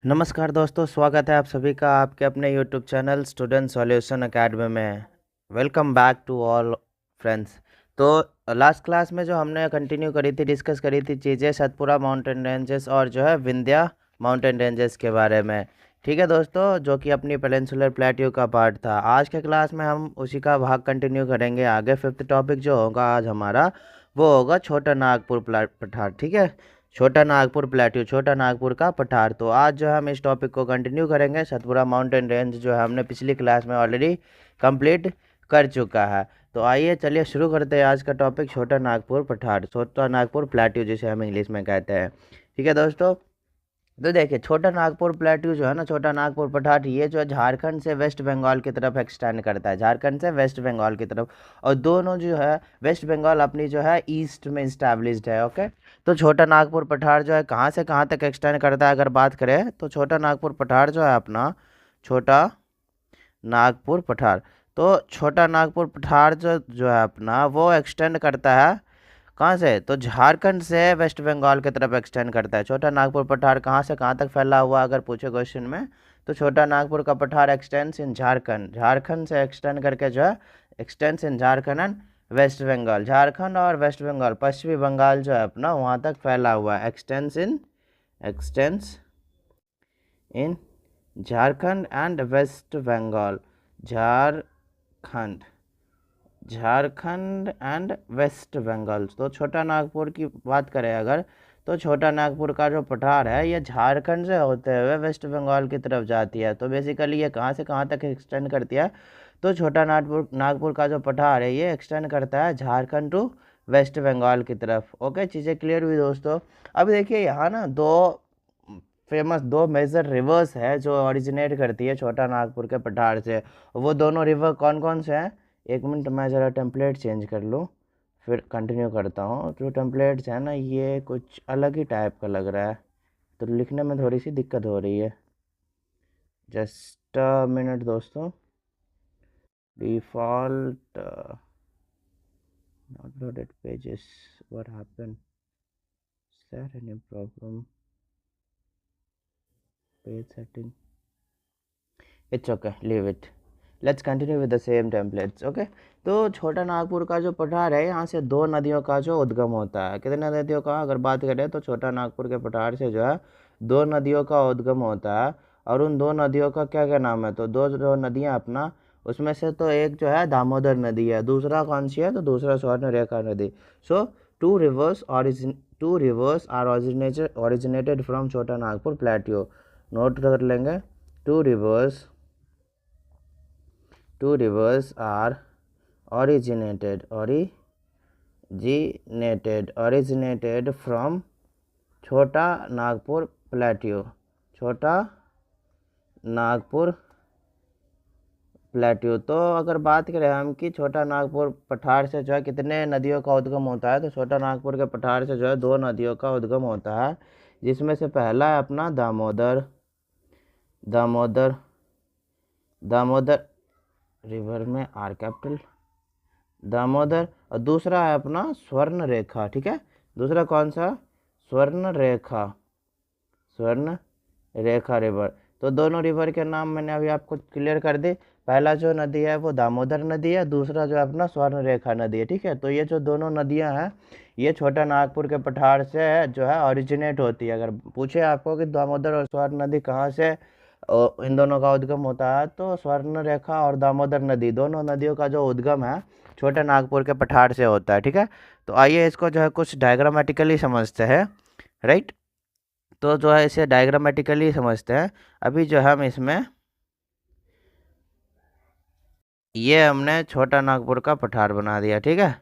नमस्कार दोस्तों, स्वागत है आप सभी का आपके अपने YouTube channel student solution academy में। Welcome back to all friends. तो लास्ट क्लास में जो हमने कंटिन्यू करी थी, डिस्कस करी थी चीज़ें सतपुरा माउंटेन रेंजेस और जो है विंध्या माउंटेन रेंजेस के बारे में। ठीक है दोस्तों, जो कि अपनी पेनिनसुलर प्लेट्यू का पार्ट था। आज के क्लास में हम उसी का भाग कंटिन्यू करेंगे। आगे फिफ्थ टॉपिक जो होगा आज हमारा, वो होगा छोटा नागपुर पठार। ठीक है, छोटा नागपुर प्लेट्यू, छोटा नागपुर का पठार। तो आज जो है हम इस टॉपिक को कंटिन्यू करेंगे। सतपुरा माउंटेन रेंज जो है हमने पिछली क्लास में ऑलरेडी कंप्लीट कर चुका है। तो आइए चलिए शुरू करते हैं आज का टॉपिक, छोटा नागपुर पठार, छोटा नागपुर प्लेट्यू जिसे हम इंग्लिश में कहते हैं। ठीक है दोस्तों, तो देखिए छोटा नागपुर प्लेट्यू जो है ना, छोटा नागपुर पठार, ये जो है झारखंड से वेस्ट बंगाल की तरफ एक्सटेंड करता है, झारखंड से वेस्ट बंगाल की तरफ। और दोनों जो है वेस्ट बंगाल अपनी जो है ईस्ट में इस्टेब्लिश्ड है। ओके, तो छोटा नागपुर पठार जो है कहाँ से कहाँ तक एक्सटेंड करता है, अगर बात करें तो छोटा नागपुर पठार जो है अपना, छोटा नागपुर पठार, तो छोटा नागपुर पठार जो है अपना, वो एक्सटेंड करता है कहाँ से, तो झारखंड से वेस्ट बंगाल की तरफ एक्सटेंड करता है। छोटा नागपुर पठार कहाँ से कहाँ तक फैला हुआ अगर पूछे क्वेश्चन में, तो छोटा नागपुर का पठार एक्सटेंड्स इन झारखंड, झारखंड से एक्सटेंड करके जो है extends in Jharkhand and West Bengal, Jharkhand और वेस्ट बंगाल, पश्चिमी बंगाल जो है अपना वहाँ तक फैला हुआ है। Extends in Jharkhand and West Bengal, Jharkhand Jharkhand and West Bengal. तो छोटा नागपुर की बात करें अगर, तो छोटा नागपुर का जो पठार है ये झारखंड से होते हुए वेस्ट बंगाल की तरफ जाती है। तो बेसिकली ये कहाँ से कहाँ तक एक्सटेंड करती है, तो छोटा नागपुर का जो पठार है ये एक्सटेंड करता है झारखंड टू वेस्ट बंगाल की तरफ। ओके, चीज़ें क्लियर हुई दोस्तों। अब देखिए यहाँ ना दो मेजर रिवर्स है जो ओरिजिनेट करती है छोटा नागपुर के पठार से। वो दोनों रिवर कौन कौन से हैं, एक मिनट मैं ज़रा टेम्पलेट चेंज कर लूँ फिर कंटिन्यू करता हूँ। जो टेम्पलेट्स है ना ये कुछ अलग ही टाइप का लग रहा है, तो लिखने में थोड़ी सी दिक्कत हो रही है। जस्ट अ मिनट दोस्तों। Default not loaded pages, what happened, is there any problem, page setting, it's okay, leave it, let's continue with the same templates. Okay, तो छोटा नागपुर का जो पठार है यहाँ से दो नदियों का जो उद्गम होता है। कितने नदियों का अगर बात करें, तो छोटा नागपुर के पठार से जो है दो नदियों का उद्गम होता है। और उन दो नदियों का क्या क्या नाम है, तो दो जो नदियाँ अपना, उसमें से तो एक जो है दामोदर नदी है, दूसरा कौन सी है, तो दूसरा स्वर्ण रेखा नदी। So two rivers are originated from Chota Nagpur plateau. Note कर लेंगे, two rivers are originated from छोटा नागपुर प्लेट्यू, छोटा नागपुर प्लेट्यू। तो अगर बात करें हम कि छोटा नागपुर पठार से जो है कितने नदियों का उद्गम होता है, तो छोटा नागपुर के पठार से जो है दो नदियों का उद्गम होता है, जिसमें से पहला है अपना दामोदर रिवर में आर कैपिटल दामोदर, और दूसरा है अपना स्वर्ण रेखा। ठीक है, दूसरा कौन सा, स्वर्ण रेखा रिवर। तो दोनों रिवर के नाम मैंने अभी आपको क्लियर कर दी। पहला जो नदी है वो दामोदर नदी है, दूसरा जो है अपना स्वर्ण रेखा नदी है। ठीक है, तो ये जो दोनों नदियां हैं ये छोटा नागपुर के पठार से जो है ओरिजिनेट होती है। अगर पूछे आपको कि दामोदर और स्वर्ण नदी कहाँ से इन दोनों का उद्गम होता है, तो स्वर्ण रेखा और दामोदर नदी, दोनों नदियों का जो उद्गम है छोटे नागपुर के पठार से होता है। ठीक है, तो आइए इसको जो है कुछ डायग्रामेटिकली समझते हैं। राइट, तो जो है इसे डायग्रामेटिकली समझते हैं। अभी जो है हम इसमें ये हमने छोटा नागपुर का पठार बना दिया। ठीक है,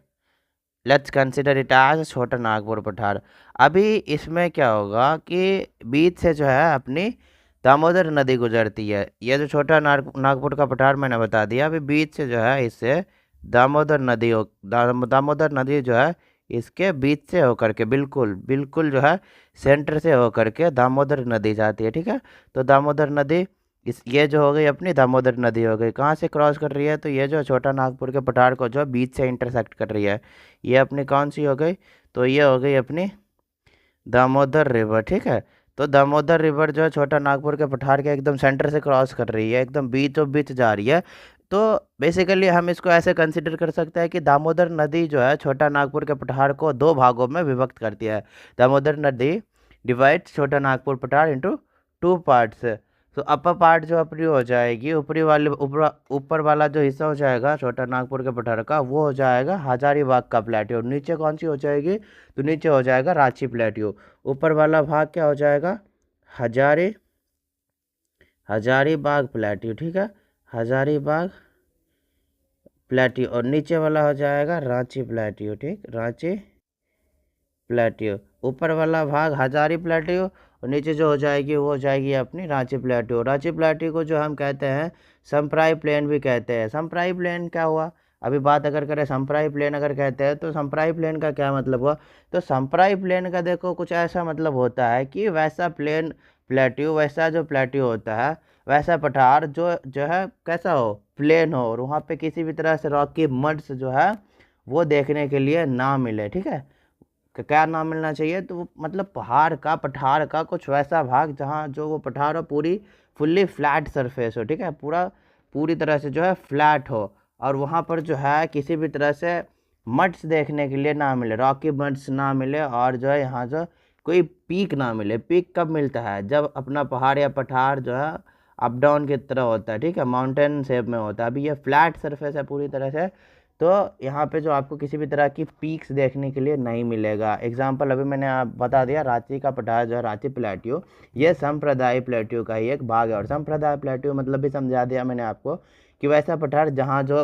लेट्स कंसिडर इट एज छोटा नागपुर पठार। अभी इसमें क्या होगा कि बीच से जो है अपनी दामोदर नदी गुजरती है। ये जो छोटा नागपुर का पठार मैंने बता दिया, अभी बीच से जो है इससे दामोदर नदी जो है इसके बीच से होकर के बिल्कुल जो है सेंटर से होकर के दामोदर नदी जाती है। ठीक है, तो दामोदर नदी ये जो हो गई अपनी दामोदर नदी हो गई, कहाँ से क्रॉस कर रही है, तो ये जो छोटा नागपुर के पठार को जो बीच से इंटरसेक्ट कर रही है, ये अपनी कौन सी हो गई, तो ये हो गई अपनी दामोदर रिवर। ठीक है, तो दामोदर रिवर जो है छोटा नागपुर के पठार के एकदम सेंटर से क्रॉस कर रही है, एकदम बीचों बीच जा रही है। तो बेसिकली हम इसको ऐसे कंसिडर कर सकते हैं कि दामोदर नदी जो है छोटा नागपुर के पठार को दो भागों में विभक्त करती है। दामोदर नदी डिवाइड्स छोटा नागपुर पठार इनटू टू पार्ट्स। तो अपर पार्ट जो अपनी हो जाएगी, ऊपरी वाले ऊपर वाला जो हिस्सा हो जाएगा छोटा नागपुर के पठार का, वो हो जाएगा हजारीबाग का प्लेट्यू। नीचे कौन सी हो जाएगी? तो नीचे हो जाएगा रांची प्लेट्यू। ऊपर वाला भाग क्या हो जाएगा? हजारीबाग प्लेट्यू, ठीक है, हजारीबाग प्लेट्यू। और नीचे वाला हो जाएगा रांची प्लेट्यू, ठीक, रांची प्लेट्यू। ऊपर वाला भाग हजारी प्लेट्यू और नीचे जो हो जाएगी वो हो जाएगी अपनी रांची प्लेट्यू। रांची प्लेट्यू को जो हम कहते हैं समप्राय प्लेन भी कहते हैं। समप्राय प्लेन क्या हुआ? अभी बात अगर करें समप्राय प्लेन अगर कहते हैं तो समप्राय प्लेन का क्या मतलब हुआ? तो समप्राय प्लेन का देखो कुछ ऐसा मतलब होता है कि वैसा प्लेन प्लेट्यू, वैसा जो प्लेट्यू होता है, वैसा पठार जो जो है कैसा हो? प्लेन हो, और वहाँ पे किसी भी तरह से रॉकी मड्स जो है वो देखने के लिए ना मिले, ठीक है। क्या ना मिलना चाहिए? तो मतलब पहाड़ का, पठार का कुछ वैसा भाग जहाँ जो वो पठार हो पूरी फुल्ली फ्लैट सरफेस हो, ठीक है, पूरी तरह से जो है फ्लैट हो, और वहाँ पर जो है किसी भी तरह से मड्स देखने के लिए ना मिले, रॉकी मड्स ना मिले, और जो है यहाँ जो कोई पीक ना मिले। पीक कब मिलता है? जब अपना पहाड़ या पठार जो है अप डाउन की तरह होता है, ठीक है, माउंटेन शेप में होता है। अभी ये फ्लैट सरफेस है पूरी तरह से, तो यहाँ पे जो आपको किसी भी तरह की पीक्स देखने के लिए नहीं मिलेगा। एग्जाम्पल अभी मैंने आप बता दिया, रांची का पठार जो है रांची प्लेट्यू, ये संप्रदाय प्लेट्यू का ही एक भाग है। और संप्रदाय प्लेट्यू मतलब भी समझा दिया मैंने आपको कि वैसा पठार जहाँ जो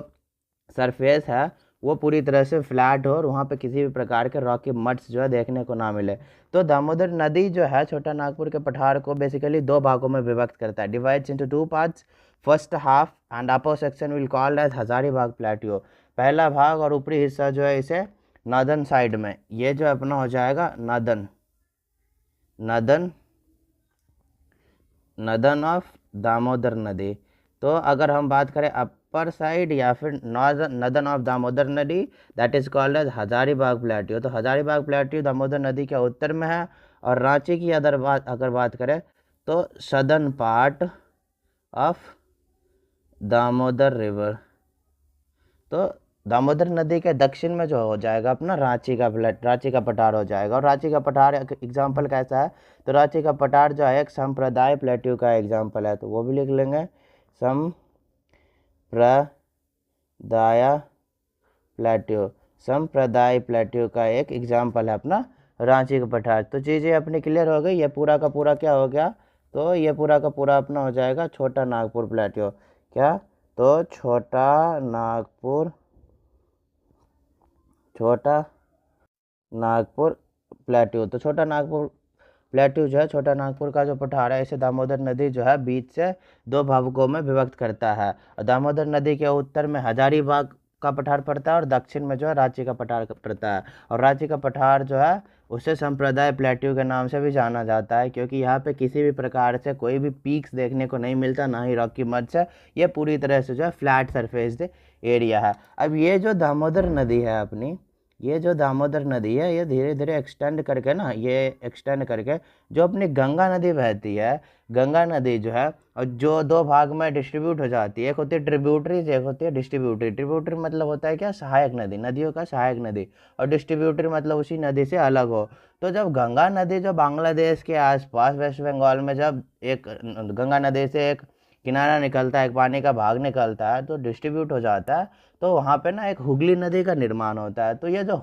सरफेस है वो पूरी तरह से फ्लैट हो और वहाँ पे किसी भी प्रकार के रॉकी मड्स जो है देखने को ना मिले। तो दामोदर नदी जो है छोटा नागपुर के पठार को बेसिकली दो भागों में विभक्त करता है, divides into two parts. First half and upper section will called as Hazaribagh plateau. पहला भाग और ऊपरी हिस्सा जो है इसे नदन साइड में, ये जो अपना हो जाएगा northern, northern northern of Damodar नदी। तो अगर हम बात करें अपर साइड या फिर नदन ऑफ दामोदर नदी, that is called as Hazaribagh plateau. तो हजारीबाग प्लेट्यू दामोदर नदी के उत्तर में है। और रांची की अगर बात करें तो southern part of Damodar river. तो दामोदर नदी के दक्षिण में जो हो जाएगा अपना रांची का पठार हो जाएगा। और रांची का पठार एग्जाम्पल कैसा है? तो रांची का पठार जो है एक संप्रदाय प्लेट्यू का एग्जाम्पल है, तो वो भी लिख लेंगे, संप्रदाय प्लेट्यू। संप्रदाय प्लेट्यू का एक एग्जाम्पल है अपना रांची का पठार। तो चीज़ें अपनी क्लियर हो गई। ये पूरा का पूरा क्या हो गया? तो ये पूरा का पूरा अपना हो जाएगा छोटा नागपुर प्लेट्यू। क्या? तो छोटा नागपुर प्लेट्यू। तो छोटा नागपुर प्लेट्यू जो है छोटा नागपुर का जो पठार है इसे दामोदर नदी जो है बीच से दो भागों में विभक्त करता है। और दामोदर नदी के उत्तर में हजारीबाग का पठार पड़ता है और दक्षिण में जो है रांची का पठार पड़ता है। और रांची का पठार जो है उसे संप्रदाय प्लेट्यू के नाम से भी जाना जाता है, क्योंकि यहाँ पे किसी भी प्रकार से कोई भी पीक्स देखने को नहीं मिलता, ना ही रॉकी मड्स है। ये पूरी तरह से जो है फ्लैट सरफेस एरिया है। अब ये जो दामोदर नदी है अपनी, ये जो दामोदर नदी है ये धीरे धीरे एक्सटेंड करके ना, ये एक्सटेंड करके जो अपनी गंगा नदी बहती है, गंगा नदी जो है और जो दो भाग में डिस्ट्रीब्यूट हो जाती है, एक होती है ट्रिब्यूटरीज, एक होती है डिस्ट्रीब्यूटरी। ट्रिब्यूटरी मतलब होता है क्या? सहायक नदी, नदियों का सहायक नदी। और डिस्ट्रीब्यूटरी मतलब उसी नदी से अलग हो। तो जब गंगा नदी जो बांग्लादेश के आसपास वेस्ट बंगाल में जब एक गंगा नदी से एक किनारा निकलता है, एक पानी का भाग निकलता है, तो डिस्ट्रीब्यूट हो जाता है, तो वहाँ पे ना एक हुगली नदी का निर्माण होता है। तो ये जो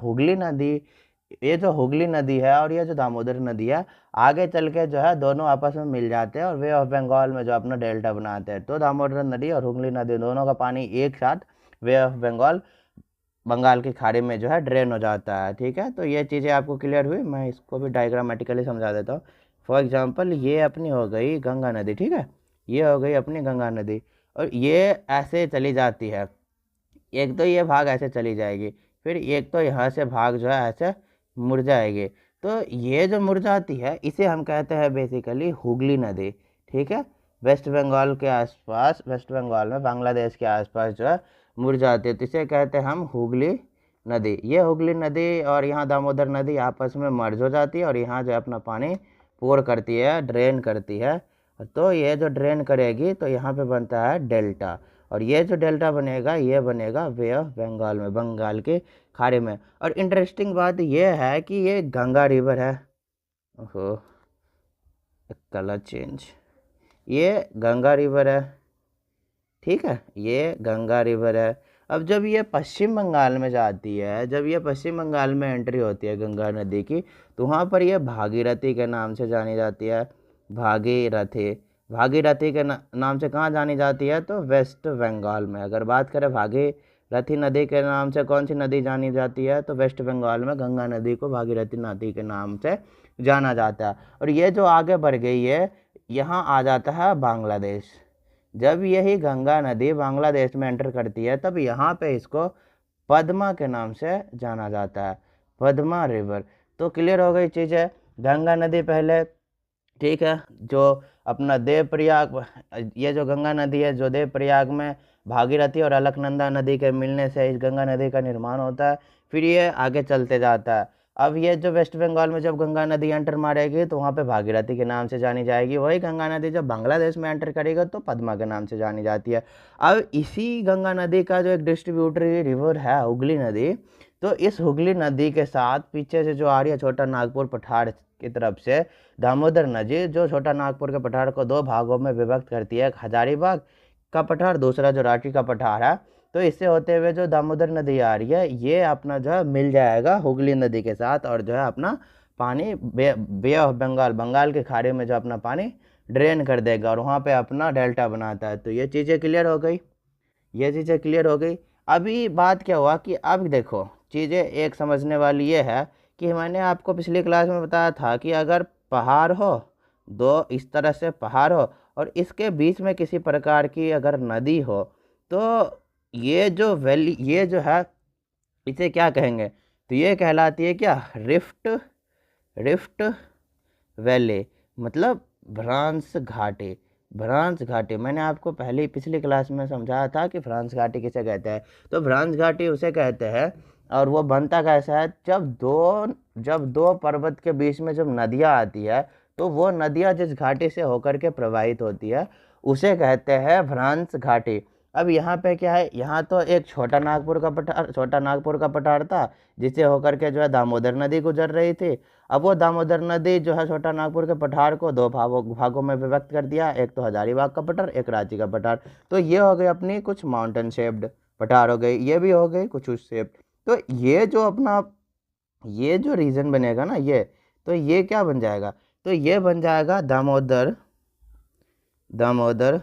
हुगली नदी है और ये जो दामोदर नदी है, आगे चल के जो है दोनों आपस में मिल जाते हैं और वे ऑफ बंगाल में जो अपना डेल्टा बनाते हैं। तो दामोदर नदी और हुगली नदी दोनों का पानी एक साथ वे ऑफ बंगाल की खाड़ी में जो है ड्रेन हो जाता है, ठीक है। तो ये चीज़ें आपको क्लियर हुई। मैं इसको भी डायग्रामेटिकली समझा देता हूँ। फॉर एग्जाम्पल ये अपनी हो गई गंगा नदी, ठीक है, ये हो गई अपनी गंगा नदी, और ये ऐसे चली जाती है। एक तो ये भाग ऐसे चली जाएगी, फिर एक तो यहाँ से भाग जो है ऐसे मुड़ जाएगी। तो ये जो मुड़ जाती है इसे हम कहते हैं बेसिकली हुगली नदी, ठीक है। वेस्ट बंगाल के आसपास, वेस्ट बंगाल में बांग्लादेश के आसपास जो है मुड़ जाती है, तो इसे कहते हैं हम हुगली नदी। ये हुगली नदी और यहाँ दामोदर नदी आपस में मर्ज हो जाती है और यहाँ जो है अपना पानी पोर करती है, ड्रेन करती है, तो ये जो ड्रेन करेगी तो यहाँ पे बनता है डेल्टा, और ये जो डेल्टा बनेगा ये बनेगा वे ऑफ बंगाल में, बंगाल की खाड़ी में। और इंटरेस्टिंग बात ये है कि ये गंगा रिवर है। ओहो, कलर चेंज, ये गंगा रिवर है, ठीक है, ये गंगा रिवर है। अब जब ये पश्चिम बंगाल में जाती है, जब ये पश्चिम बंगाल में एंट्री होती है गंगा नदी की, तो वहाँ पर ये भागीरथी के नाम से जानी जाती है। भागीरथी, भागीरथी के नाम से कहाँ जानी जाती है, तो वेस्ट बंगाल में। अगर बात करें भागीरथी नदी के नाम से कौन सी नदी जानी जाती है, तो वेस्ट बंगाल में गंगा नदी को भागीरथी नदी के नाम से जाना जाता है। और ये जो आगे बढ़ गई है, यहाँ आ जाता है बांग्लादेश। जब यही गंगा नदी बांग्लादेश में एंटर करती है, तब यहाँ पे इसको पद्मा के नाम से जाना जाता है, पद्मा रिवर। तो क्लियर हो गई चीज़ है। गंगा नदी पहले, ठीक है, जो अपना देवप्रयाग, ये जो गंगा नदी है जो देवप्रयाग में भागीरथी और अलकनंदा नदी के मिलने से इस गंगा नदी का निर्माण होता है। फिर ये आगे चलते जाता है। अब ये जो वेस्ट बंगाल में जब गंगा नदी एंटर मारेगी तो वहाँ पे भागीरथी के नाम से जानी जाएगी। वही गंगा नदी जब बांग्लादेश में एंटर करेगा तो पद्मा के नाम से जानी जाती है। अब इसी गंगा नदी का जो एक डिस्ट्रीब्यूटरी रिवर है हुगली नदी, तो इस हुगली नदी के साथ पीछे से जो आ रही है छोटा नागपुर पठार की तरफ से दामोदर नदी, जो छोटा नागपुर के पठार को दो भागों में विभक्त करती है, एक हजारीबाग का पठार, दूसरा जो रांची का पठार है। तो इससे होते हुए जो दामोदर नदी आ रही है ये अपना जो है मिल जाएगा हुगली नदी के साथ, और जो है अपना पानी बे ऑफ बंगाल, बंगाल के खाड़ी में जो अपना पानी ड्रेन कर देगा और वहाँ पे अपना डेल्टा बनाता है। तो ये चीज़ें क्लियर हो गई, ये चीज़ें क्लियर हो गई। अभी बात क्या हुआ कि अब देखो चीज़ें एक समझने वाली ये है कि मैंने आपको पिछली क्लास में बताया था कि अगर पहाड़ हो, दो इस तरह से पहाड़ हो और इसके बीच में किसी प्रकार की अगर नदी हो, तो ये जो वैली, ये जो है इसे क्या कहेंगे, तो ये कहलाती है क्या, रिफ्ट, रिफ्ट वैली, मतलब भ्रांस घाटी। भ्रांस घाटी मैंने आपको पहले पिछली क्लास में समझाया था कि भ्रांस घाटी किसे कहते हैं। तो भ्रांस घाटी उसे कहते हैं, और वो बनता कैसा है, जब दो पर्वत के बीच में जब नदियाँ आती है तो वो नदियाँ जिस घाटी से होकर के प्रवाहित होती है उसे कहते हैं भ्रांस घाटी। अब यहाँ पे क्या है, यहाँ तो एक छोटा नागपुर का पठार था जिससे होकर के जो है दामोदर नदी गुजर रही थी। अब वो दामोदर नदी जो है छोटा नागपुर के पठार को दो भागों में विभक्त कर दिया, एक तो हजारीबाग का पठार, एक रांची का पठार। तो ये हो गई अपनी कुछ माउंटेन शेप्ड पठार हो गई, ये भी हो गई कुछ उस शेप्ड। तो ये जो अपना ये जो रीजन बनेगा ना, ये तो ये क्या बन जाएगा, तो ये बन जाएगा दामोदर, दामोदर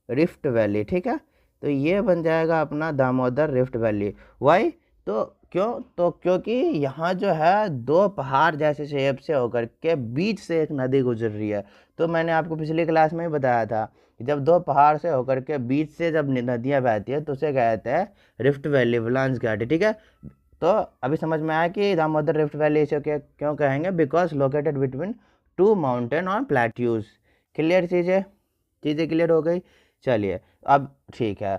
रिफ्ट वैली, ठीक है। तो ये बन जाएगा अपना दामोदर रिफ्ट वैली। वाई, तो क्यों, तो क्योंकि यहाँ जो है दो पहाड़ जैसे शेप से होकर के बीच से एक नदी गुजर रही है। तो मैंने आपको पिछली क्लास में ही बताया था कि जब दो पहाड़ से होकर के बीच से जब नदियाँ बहती है तो उसे कहते हैं रिफ्ट वैली, भ्रांस घाटी, ठीक है। तो अभी समझ में आया कि दामोदर रिफ्ट वैली इसे क्यों कहेंगे, because located between two mountain और प्लेट्यूज। क्लियर चीज़ें क्लियर हो गई। चलिए अब ठीक है,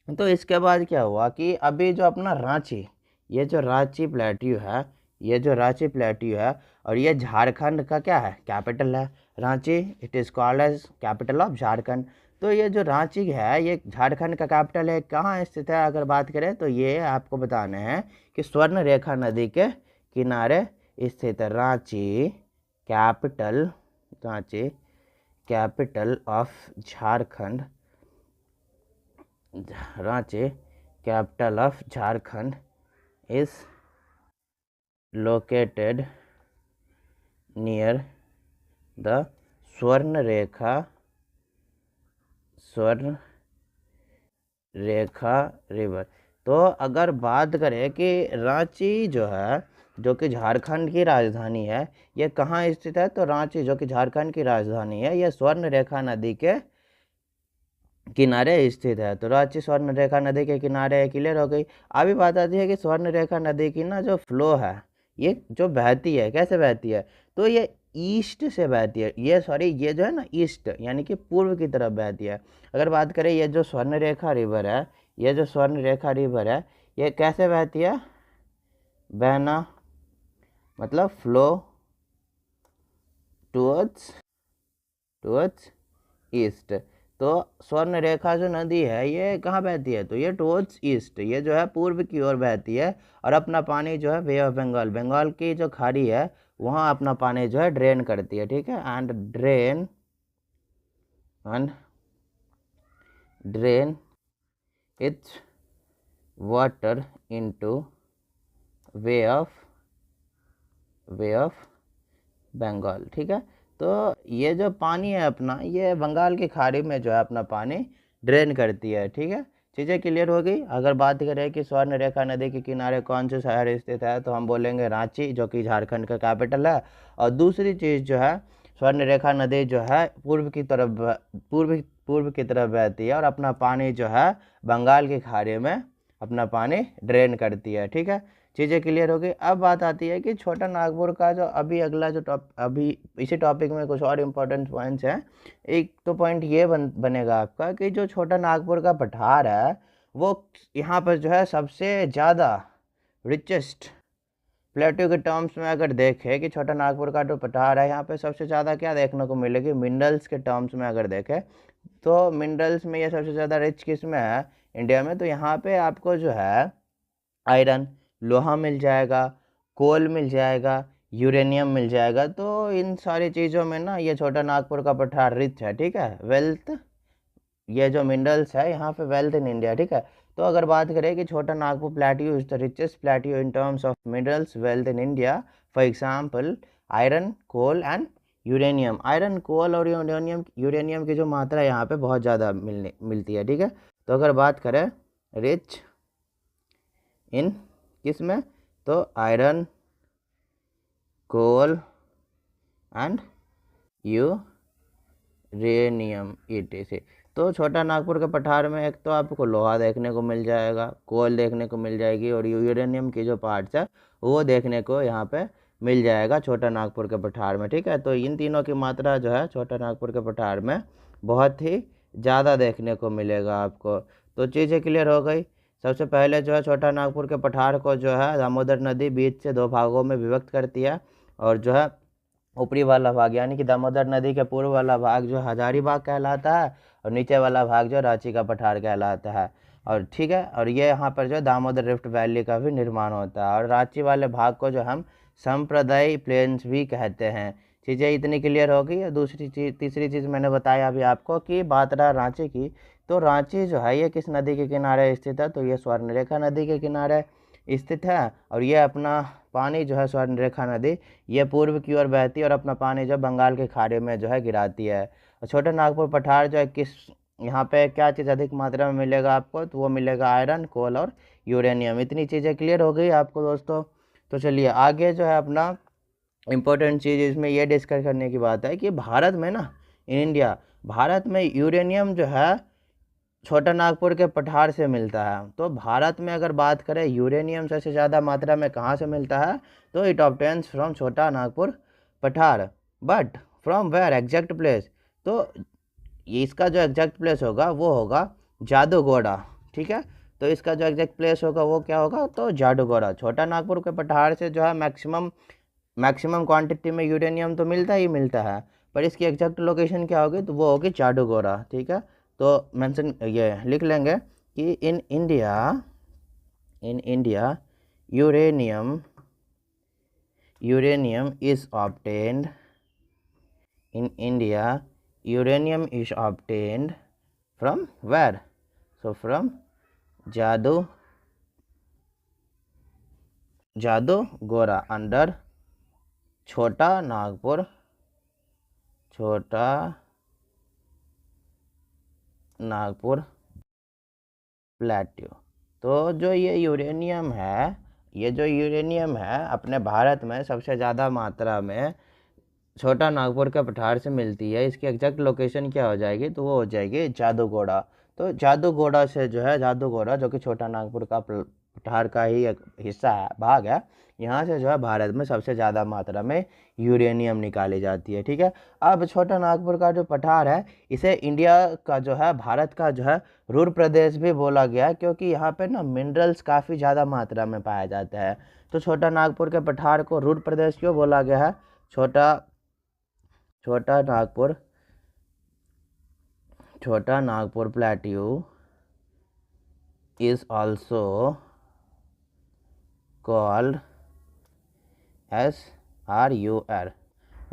तो इसके बाद क्या हुआ कि अभी जो अपना रांची, ये जो रांची प्लेट्यू है, ये जो रांची प्लेट्यू है, और ये झारखंड का क्या है, कैपिटल है Ranchi. It is called as capital of Jharkhand. तो ये जो रांची है ये झारखंड का कैपिटल है। कहाँ स्थित है अगर बात करें तो ये आपको बताने हैं कि स्वर्ण रेखा नदी के किनारे स्थित है Ranchi, capital, Ranchi capital of Jharkhand, Ranchi capital of Jharkhand is located near the स्वर्ण रेखा रिवर। तो अगर बात करें कि रांची जो है, जो कि झारखंड की राजधानी है, ये कहाँ स्थित है, तो रांची जो कि झारखंड की राजधानी है ये स्वर्ण रेखा नदी के किनारे स्थित है। तो रांची स्वर्ण रेखा नदी के किनारे क्लियर हो गई। अभी बात आती है कि स्वर्ण रेखा नदी की ना जो फ्लो है, ये जो बहती है कैसे बहती है, तो ये ईस्ट से बहती है, ये जो है ना ईस्ट यानी कि पूर्व की तरफ बहती है। अगर बात करें ये जो स्वर्ण रेखा रिवर है, ये जो स्वर्ण रेखा रिवर है ये कैसे बहती है, बहना मतलब फ्लो टुवर्ड्स ईस्ट। तो स्वर्ण रेखा जो नदी है ये कहाँ बहती है, तो ये टुवर्ड्स ईस्ट, ये जो है पूर्व की ओर बहती है और अपना पानी जो है बे ऑफ बंगाल, बंगाल की जो खाड़ी है वहाँ अपना पानी जो है ड्रेन करती है, ठीक है। And drain its water into bay of Bengal, ठीक है। तो ये जो पानी है अपना, ये बंगाल की खाड़ी में जो है अपना पानी ड्रेन करती है, ठीक है। चीज़ें क्लियर हो गई। अगर बात करें कि स्वर्ण रेखा नदी के किनारे कौन से शहर स्थित है, तो हम बोलेंगे रांची, जो कि झारखंड का कैपिटल है। और दूसरी चीज़ जो है, स्वर्ण रेखा नदी जो है पूर्व की तरफ बहती है और अपना पानी जो है बंगाल की खाड़ी में अपना पानी ड्रेन करती है, ठीक है। चीज़ें क्लियर हो गई। अब बात आती है कि छोटा नागपुर का जो अगला जो अभी इसी टॉपिक में कुछ और इम्पोर्टेंट पॉइंट्स हैं। एक तो पॉइंट ये बनेगा आपका कि जो छोटा नागपुर का पठार है वो यहाँ पर जो है सबसे ज़्यादा रिचेस्ट प्लेट्यू के टर्म्स में अगर देखें कि छोटा नागपुर का जो पठार है यहाँ पे सबसे ज़्यादा क्या देखने को मिलेगी, मिनरल्स के टर्म्स में अगर देखें तो मिनरल्स में ये सबसे ज़्यादा रिच किस में है इंडिया में, तो यहाँ पे आपको जो है आयरन, लोहा मिल जाएगा, कोल मिल जाएगा, यूरेनियम मिल जाएगा। तो इन सारी चीज़ों में ना ये छोटा नागपुर का पठार रिच है, ठीक है। वेल्थ, ये जो मिनरल्स है यहाँ पे वेल्थ इन इंडिया, ठीक है। तो अगर बात करें कि Chota Nagpur plateau is the richest plateau in terms of minerals wealth in India, for example iron, coal and uranium. Iron, coal और यूरेनियम की जो मात्रा यहाँ पे बहुत ज़्यादा मिलती है, ठीक है। तो अगर बात करें रिच इन किस में, तो iron, coal and uranium ETC। तो छोटा नागपुर के पठार में एक तो आपको लोहा देखने को मिल जाएगा, कोल देखने को मिल जाएगी और यूरेनियम की जो पार्ट्स है वो देखने को यहाँ पे मिल जाएगा छोटा नागपुर के पठार में, ठीक है। तो इन तीनों की मात्रा जो है छोटा नागपुर के पठार में बहुत ही ज़्यादा देखने को मिलेगा आपको। तो चीज़ें क्लियर हो गई। सबसे पहले जो है छोटा नागपुर के पठार को जो है दामोदर नदी बीच से 2 भागों में विभक्त करती है और जो है ऊपरी वाला भाग यानी कि दामोदर नदी के पूर्व वाला भाग जो हजारीबाग कहलाता है और नीचे वाला भाग जो रांची का पठार कहलाता है, और ठीक है। और ये यहाँ पर जो दामोदर रिफ्ट वैली का भी निर्माण होता है और रांची वाले भाग को जो हम संप्रदाय प्लेन्स भी कहते हैं। चीज़ें इतनी क्लियर हो गई। तीसरी चीज़ मैंने बताया अभी आपको कि बात रहा रांची की, तो रांची जो है ये किस नदी के किनारे स्थित है, तो ये स्वर्णरेखा नदी के किनारे स्थित है और ये अपना पानी जो है स्वर्णरेखा नदी ये पूर्व की ओर बहती है और अपना पानी जो बंगाल के खाड़ी में जो है गिराती है। और छोटा नागपुर पठार जो है किस, यहाँ पे क्या चीज़ अधिक मात्रा में मिलेगा आपको, तो वो मिलेगा आयरन, कोल और यूरेनियम। इतनी चीज़ें क्लियर हो गई आपको दोस्तों। तो चलिए आगे जो है अपना इम्पोर्टेंट चीज़ इसमें ये डिस्कस करने की बात है कि भारत में ना, इन इंडिया, भारत में यूरेनियम जो है छोटा नागपुर के पठार से मिलता है। तो भारत में अगर बात करें यूरेनियम सबसे ज़्यादा मात्रा में कहाँ से मिलता है, तो it obtains from Chota Nagpur पठार। But from where exact place, तो इसका जो एग्जैक्ट प्लेस होगा वो होगा जादूगोड़ा, ठीक है। तो इसका जो एग्जैक्ट प्लेस होगा वो क्या होगा, तो जादूगोड़ा। छोटा नागपुर के पठार से जो है मैक्सिमम क्वांटिटी में यूरेनियम तो मिलता ही मिलता है, पर इसकी एग्जैक्ट लोकेशन क्या होगी, तो वो होगी जादूगोड़ा, ठीक है। तो मेंशन ये लिख लेंगे कि in India uranium is obtained from where, so from Jaduguda under Chota Nagpur plateau. तो जो ये यूरेनियम है अपने भारत में सबसे ज़्यादा मात्रा में छोटा नागपुर के पठार से मिलती है। इसकी एग्जैक्ट लोकेशन क्या हो जाएगी, तो वो हो जाएगी जादूगोड़ा। तो जादूगोड़ा से जो है, जादूगोड़ा जो कि छोटा नागपुर का पठार का ही एक हिस्सा है, भाग है, यहाँ से जो है भारत में सबसे ज़्यादा मात्रा में यूरेनियम निकाली जाती है, ठीक है। अब छोटा नागपुर का जो पठार है इसे इंडिया का जो है, भारत का जो है रुर प्रदेश भी बोला गया है, क्योंकि यहाँ पे ना मिनरल्स काफ़ी ज़्यादा मात्रा में पाया जाता है। तो छोटा नागपुर के पठार को रुर प्रदेश क्यों बोला गया है, Chota Chota Nagpur plateau is also called SRUR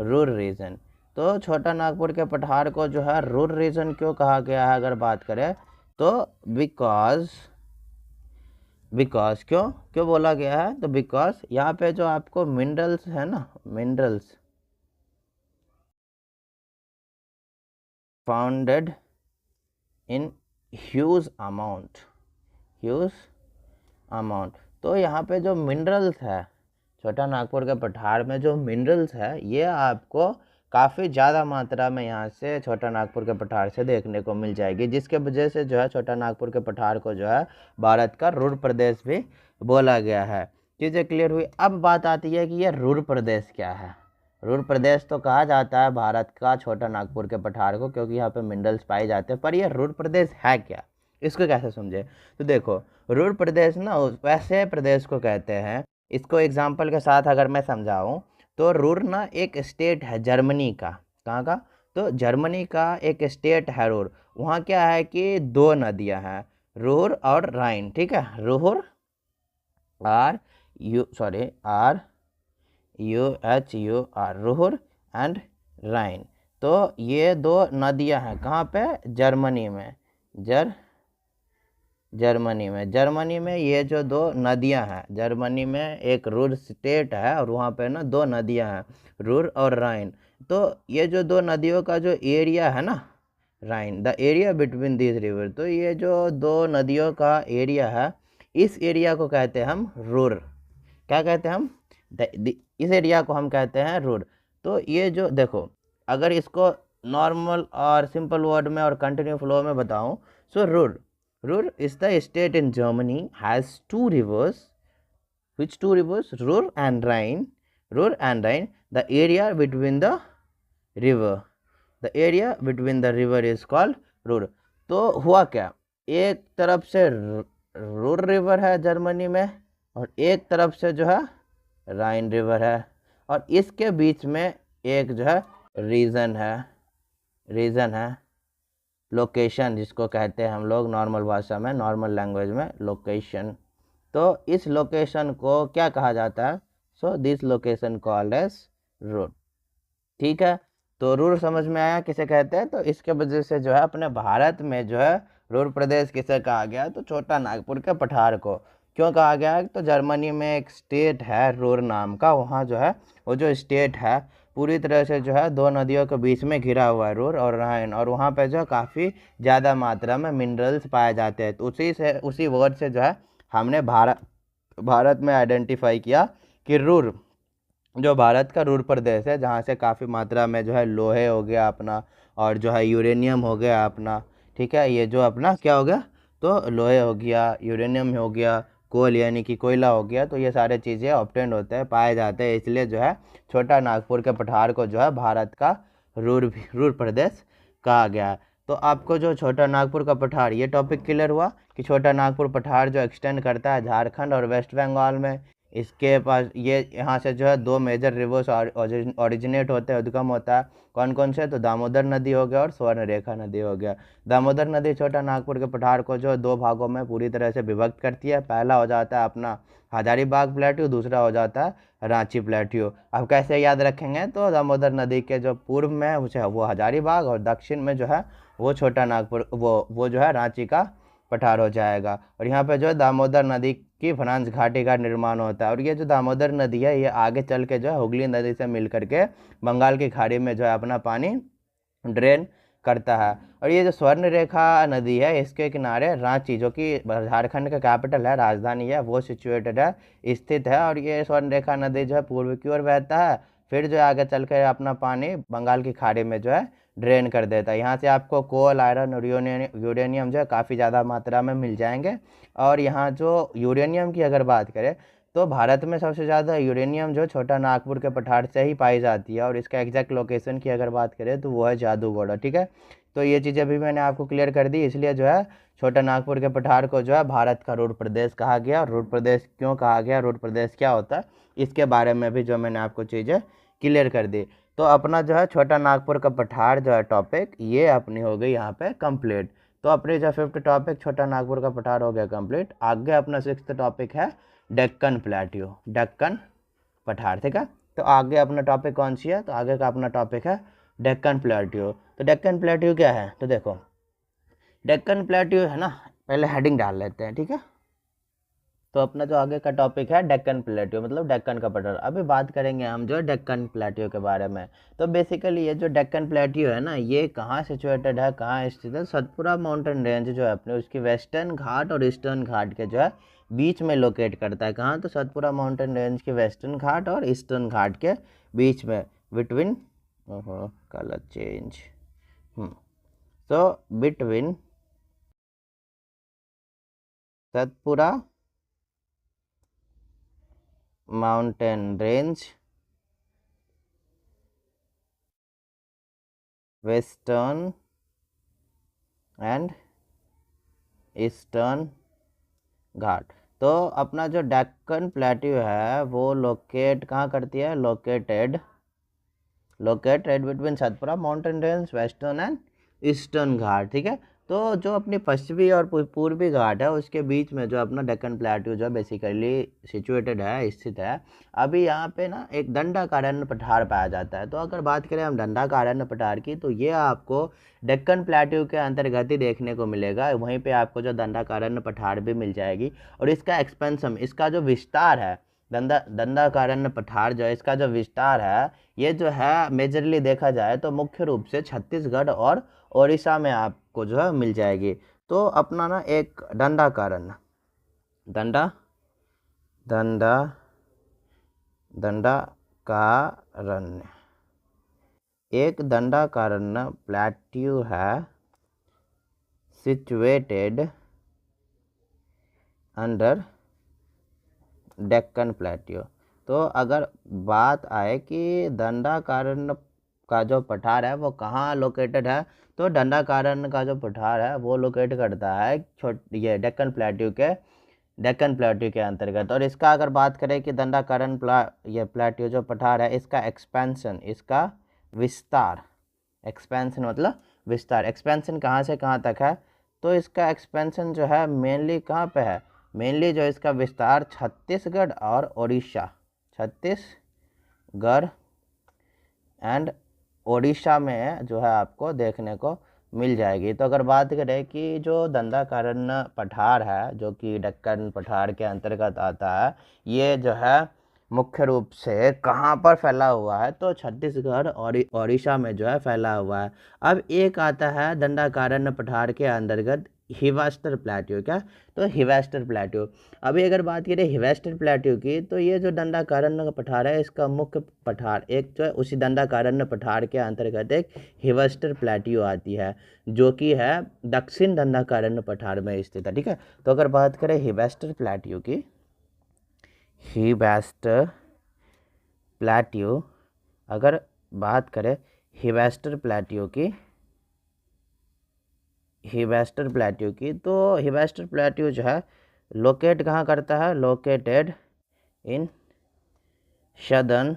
Ruhr region. तो छोटा नागपुर के पठार को जो है रूर रीजन क्यों कहा गया है अगर बात करें तो बिकॉज क्यों बोला गया है तो बिकॉज यहाँ पे जो आपको मिनरल्स है ना, minerals founded in huge amount. तो यहाँ पे जो मिनरल्स है छोटा नागपुर के पठार में जो मिनरल्स है ये आपको काफ़ी ज़्यादा मात्रा में यहाँ से छोटा नागपुर के पठार से देखने को मिल जाएगी, जिसके वजह से जो है छोटा नागपुर के पठार को जो है भारत का रूर प्रदेश भी बोला गया है। चीज़ें क्लियर हुई। अब बात आती है कि ये रूर प्रदेश क्या है। रूर प्रदेश तो कहा जाता है भारत का छोटा नागपुर के पठार को, क्योंकि यहाँ पे मिनरल्स पाए जाते हैं, पर ये रूर प्रदेश है क्या, इसको कैसे समझे। तो देखो रूर प्रदेश ना वैसे प्रदेश को कहते हैं, इसको एग्जाम्पल के साथ अगर मैं समझाऊं तो रूर ना एक स्टेट है जर्मनी का। कहाँ का, तो जर्मनी का एक स्टेट है रूर। वहाँ क्या है कि दो नदियाँ हैं, रूर और राइन। ठीक है, रूर RUHUR रूर एंड राइन। तो ये दो नदियाँ हैं कहाँ पे, जर्मनी में। जर्मनी में ये जो दो नदियां हैं, जर्मनी में एक रूर स्टेट है और वहाँ पे ना दो नदियां हैं, रूर और राइन। तो ये जो दो नदियों का जो एरिया है ना, राइन the area between this river, तो ये जो दो नदियों का एरिया है इस एरिया को कहते हैं हम रूर। क्या कहते हैं हम, इस एरिया को हम कहते हैं रूर। तो ये जो देखो अगर इसको नॉर्मल और सिंपल वर्ड में और कंटिन्यू फ्लो में बताऊं, सो Ruhr is the state in Germany has two rivers. Which two rivers? Ruhr and Rhine. The area between the river. The area between the river is called Ruhr. तो हुआ क्या, एक तरफ से रूर रिवर है Germany में और एक तरफ से जो है राइन रिवर है, और इसके बीच में एक जो है रीजन है लोकेशन, जिसको कहते हैं हम लोग नॉर्मल भाषा में, नॉर्मल लैंग्वेज में लोकेशन। तो इस लोकेशन को क्या कहा जाता है, so this location called as Ruhr. ठीक है, तो रूर समझ में आया किसे कहते हैं। तो इसके वजह से जो है अपने भारत में जो है रूर प्रदेश किसे कहा गया, तो छोटा नागपुर के पठार को क्यों कहा गया है, तो जर्मनी में एक स्टेट है रूर नाम का, वहाँ जो है वो जो स्टेट है पूरी तरह से जो है दो नदियों के बीच में घिरा हुआ है, रूर और राइन, और वहाँ पे जो काफ़ी ज़्यादा मात्रा में मिनरल्स पाए जाते हैं। तो उसी वर्ड से जो है हमने भारत में आइडेंटिफाई किया कि रूर जो भारत का रूर प्रदेश है, जहाँ से काफ़ी मात्रा में जो है लोहे हो गया अपना, और जो है यूरेनियम हो गया अपना। ठीक है, ये जो अपना क्या हो गया, तो लोहे हो गया, यूरेनियम हो गया, कोल यानी कि कोयला हो गया, तो ये सारे चीज़ें ऑब्टेंड होते हैं, पाए जाते हैं। इसलिए जो है छोटा नागपुर के पठार को जो है भारत का रूर प्रदेश कहा गया है। तो आपको जो छोटा नागपुर का पठार ये टॉपिक क्लियर हुआ कि छोटा नागपुर पठार जो एक्सटेंड करता है झारखंड और वेस्ट बंगाल में। इसके पास ये यहाँ से जो है दो मेजर रिवर्स ओरिजिनेट होते हैं, उद्गम होता है। कौन कौन से, तो दामोदर नदी हो गया और स्वर्णरेखा नदी हो गया। दामोदर नदी छोटा नागपुर के पठार को जो दो भागों में पूरी तरह से विभक्त करती है। पहला हो जाता है अपना हजारीबाग प्लेट्यू, दूसरा हो जाता है रांची प्लेट्यू। अब कैसे याद रखेंगे, तो दामोदर नदी के जो पूर्व में वो हजारीबाग और दक्षिण में जो है वो छोटा नागपुर वो जो है रांची का पठार हो जाएगा। और यहाँ पे जो है दामोदर नदी की फ्रांस घाटी का निर्माण होता है। और ये जो दामोदर नदी है ये आगे चल के जो है हुगली नदी से मिल करके बंगाल की खाड़ी में जो है अपना पानी ड्रेन करता है। और ये जो स्वर्ण रेखा नदी है इसके किनारे रांची, जो कि झारखंड का कैपिटल है, राजधानी है, वो सिचुएटेड है, स्थित है। और ये स्वर्ण रेखा नदी जो है पूर्व की ओर बहता है, फिर जो है आगे चल कर अपना पानी बंगाल की खाड़ी में जो है ड्रेन कर देता है। यहाँ से आपको कोल, आयरन और यूरेनियम जो है काफ़ी ज़्यादा मात्रा में मिल जाएंगे। और यहाँ जो यूरेनियम की अगर बात करें तो भारत में सबसे ज़्यादा यूरेनियम जो छोटा नागपुर के पठार से ही पाई जाती है। और इसका एग्जैक्ट लोकेशन की अगर बात करें तो वो है जादूगोड़ा। ठीक है, तो ये चीज़ें भी मैंने आपको क्लियर कर दी। इसलिए जो है छोटा नागपुर के पठार को जो है भारत का रूर प्रदेश कहा गया। और रूर प्रदेश क्यों कहा गया, रूर प्रदेश क्या होता है, इसके बारे में भी जो मैंने आपको चीज़ें क्लियर कर दी। तो अपना जो है छोटा नागपुर का पठार जो है टॉपिक ये अपनी हो गई यहाँ पे कंप्लीट। तो अपने जो 5th टॉपिक छोटा नागपुर का पठार हो गया कंप्लीट। आगे अपना 6th टॉपिक है डेक्कन प्लेट्यू, डेक्कन पठार, ठीक है। तो आगे अपना टॉपिक कौन सी है, तो आगे का अपना टॉपिक है डेक्कन प्लेट्यू। तो डेक्कन प्लेट्यू क्या है, तो देखो डेक्कन प्लेट्यू है ना, पहले हेडिंग डाल लेते हैं, ठीक है। तो अपना जो आगे का टॉपिक है डेक्कन प्लेट्यू मतलब डेक्कन का पठार। अभी बात करेंगे हम जो डेक्कन प्लेट्यू के बारे में। तो बेसिकली ये जो डेक्कन प्लेट्यू है ना, ये कहाँ सिचुएटेड है, कहाँ स्थित है, सतपुरा माउंटेन रेंज जो है अपने उसकी वेस्टर्न घाट और ईस्टर्न घाट के जो है बीच में लोकेट करता है। कहाँ, तो सतपुरा माउंटेन रेंज के वेस्टर्न घाट और ईस्टर्न घाट के बीच में, बिटवीन, कलर चेंज, तो between Satpura mountain range, western and eastern Ghat. तो अपना जो डेक्कन प्लेट्यू है वो लोकेट कहाँ करती है, located between Satpura mountain range, western and eastern Ghat, ठीक है। तो जो अपनी पश्चिमी और पूर्वी घाट है उसके बीच में जो अपना डेक्कन प्लेट्यू जो बेसिकली सिचुएटेड है, स्थित है। अभी यहाँ पे ना एक दंडाकारण्य पठार पाया जाता है। तो अगर बात करें हम दंडाकारण्य पठार की, तो ये आपको डेक्कन प्लेट्यू के अंतर्गत ही देखने को मिलेगा। वहीं पे आपको जो दंडाकारण्य पठार भी मिल जाएगी और इसका एक्सपेंसम, इसका जो विस्तार है, दंडाकारण्य पठार जो है इसका जो विस्तार है, ये जो है मेजरली देखा जाए तो मुख्य रूप से छत्तीसगढ़ और ओडिशा में आपको जो है मिल जाएगी। तो अपना ना एक दंडाकारण्य, दंडाकारण्य एक दंडाकारण्य प्लेट्यू है सिचुएटेड अंडर डेक्कन प्लेट्यू। तो अगर बात आए कि दंडाकारण्य का जो पठार है वो कहाँ लोकेटेड है, तो दंडाकारण्य का जो पठार है वो लोकेट करता है ये डेक्कन प्लेट्यू के अंतर्गत। और इसका अगर बात करें कि दंडाकारण्य ये प्लेट्यू जो पठार है इसका एक्सपेंशन, इसका विस्तार, एक्सपेंशन मतलब विस्तार, एक्सपेंशन कहाँ से कहाँ तक है, तो इसका एक्सपेंशन जो है मेनली कहाँ पे है, मेनली जो इसका विस्तार छत्तीसगढ़ और ओडिशा, छत्तीसगढ़ एंड ओडिशा में जो है आपको देखने को मिल जाएगी। तो अगर बात करें कि जो दंडाकारण्य पठार है जो कि डेक्कन पठार के अंतर्गत आता है, ये जो है मुख्य रूप से कहाँ पर फैला हुआ है, तो छत्तीसगढ़ और ओडिशा में जो है फैला हुआ है। अब एक आता है दंडाकारण्य पठार के अंतर्गत हिवास्टर प्लेट्यू, क्या, तो हिवास्टर प्लेट्यू। अभी अगर बात करें हिवास्टर प्लेट्यू की, तो ये जो दंडाकारण्य का पठार है इसका मुख्य पठार एक जो है उसी दंडाकारण्य पठार के अंतर्गत एक हिवास्टर प्लेट्यू आती है जो कि है दक्षिण दंडाकारण्य पठार में स्थित है, ठीक है। तो अगर बात करें हिवास्टर प्लेट्यू की, हिवास्टर प्लेट्यू, अगर बात करें हिवास्टर प्लेट्यू की, हिवास्टर प्लेट्यू की, तो हिवास्टर प्लेट्यू जो है लोकेट कहाँ करता है, लोकेटेड इन सदर्न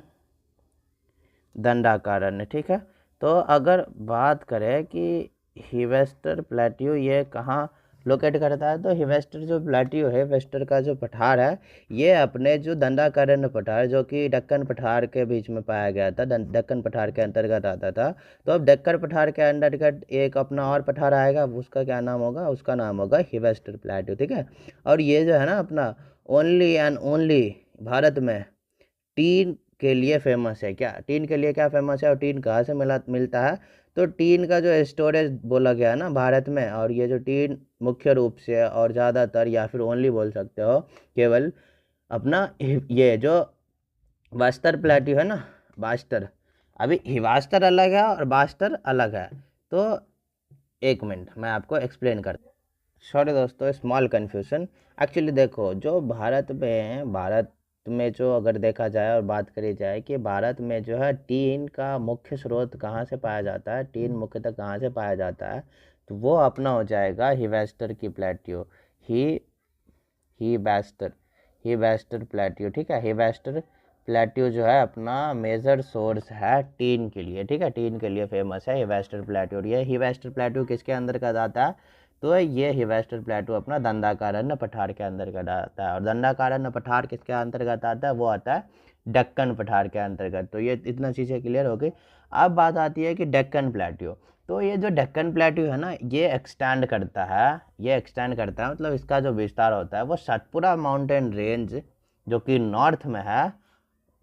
दंडाकारण्य, ठीक है। तो अगर बात करें कि हिवास्टर प्लेट्यू ये कहाँ लोकेट करता है, तो हिवास्टर जो प्लेट्यू है, वेस्टर का जो पठार है, ये अपने जो दंडाकारण्य पठार जो कि डेक्कन पठार के बीच में पाया गया था, डेक्कन पठार के अंतर्गत आता था। तो अब डेक्कन पठार के अंतर्गत एक अपना और पठार आएगा, उसका क्या नाम होगा, उसका नाम होगा हिवास्टर प्लेट्यू, ठीक है। और ये जो है ना अपना ओनली एंड ओनली भारत में टीन के लिए फेमस है। क्या, टीन के लिए क्या फेमस है और टीन कहाँ से मिलता है, तो टीन का जो स्टोरेज बोला गया है ना भारत में, और ये जो टीन मुख्य रूप से और ज़्यादातर या फिर ओनली बोल सकते हो केवल अपना ये जो बास्टर प्लेट्यू है ना, बास्टर, अभी हिवास्टर अलग है और बास्टर अलग है। तो एक मिनट मैं आपको एक्सप्लेन करता हूँ। सॉरी दोस्तों, स्मॉल कन्फ्यूजन। एक्चुअली देखो जो भारत में जो अगर देखा जाए और बात करी जाए कि भारत में जो है टीन का मुख्य स्रोत कहाँ से पाया जाता है, टीन मुख्यतः कहाँ से पाया जाता है, तो वो अपना हो जाएगा हिवास्टर की प्लेट्यू, ही बैस्टर प्लेट्यू, ठीक है। हिवास्टर प्लेट्यू जो है अपना मेजर सोर्स है टीन के लिए, ठीक है, टीन के लिए फेमस है ये वेस्टर्न प्लेट्यू। ये ही वेस्टर्न प्लेट्यू किसके अंदर का आता है, तो ये ही वेस्टर्न प्लेट्यू अपना दंडाकारण्य पठार के अंदर का आता है। और दंडाकारण्य पठार किसके अंतर्गत आता है, वो आता है दक्कन पठार के अंतर्गत। तो ये इतना चीज़ें क्लियर हो गई। अब बात आती है कि डेक्कन प्लेट्यू। तो ये जो डेक्कन प्लेट्यू है ना, ये एक्सटेंड करता है, ये एक्सटेंड करता है, मतलब इसका जो विस्तार होता है वो सतपुरा माउंटेन रेंज जो कि नॉर्थ में है,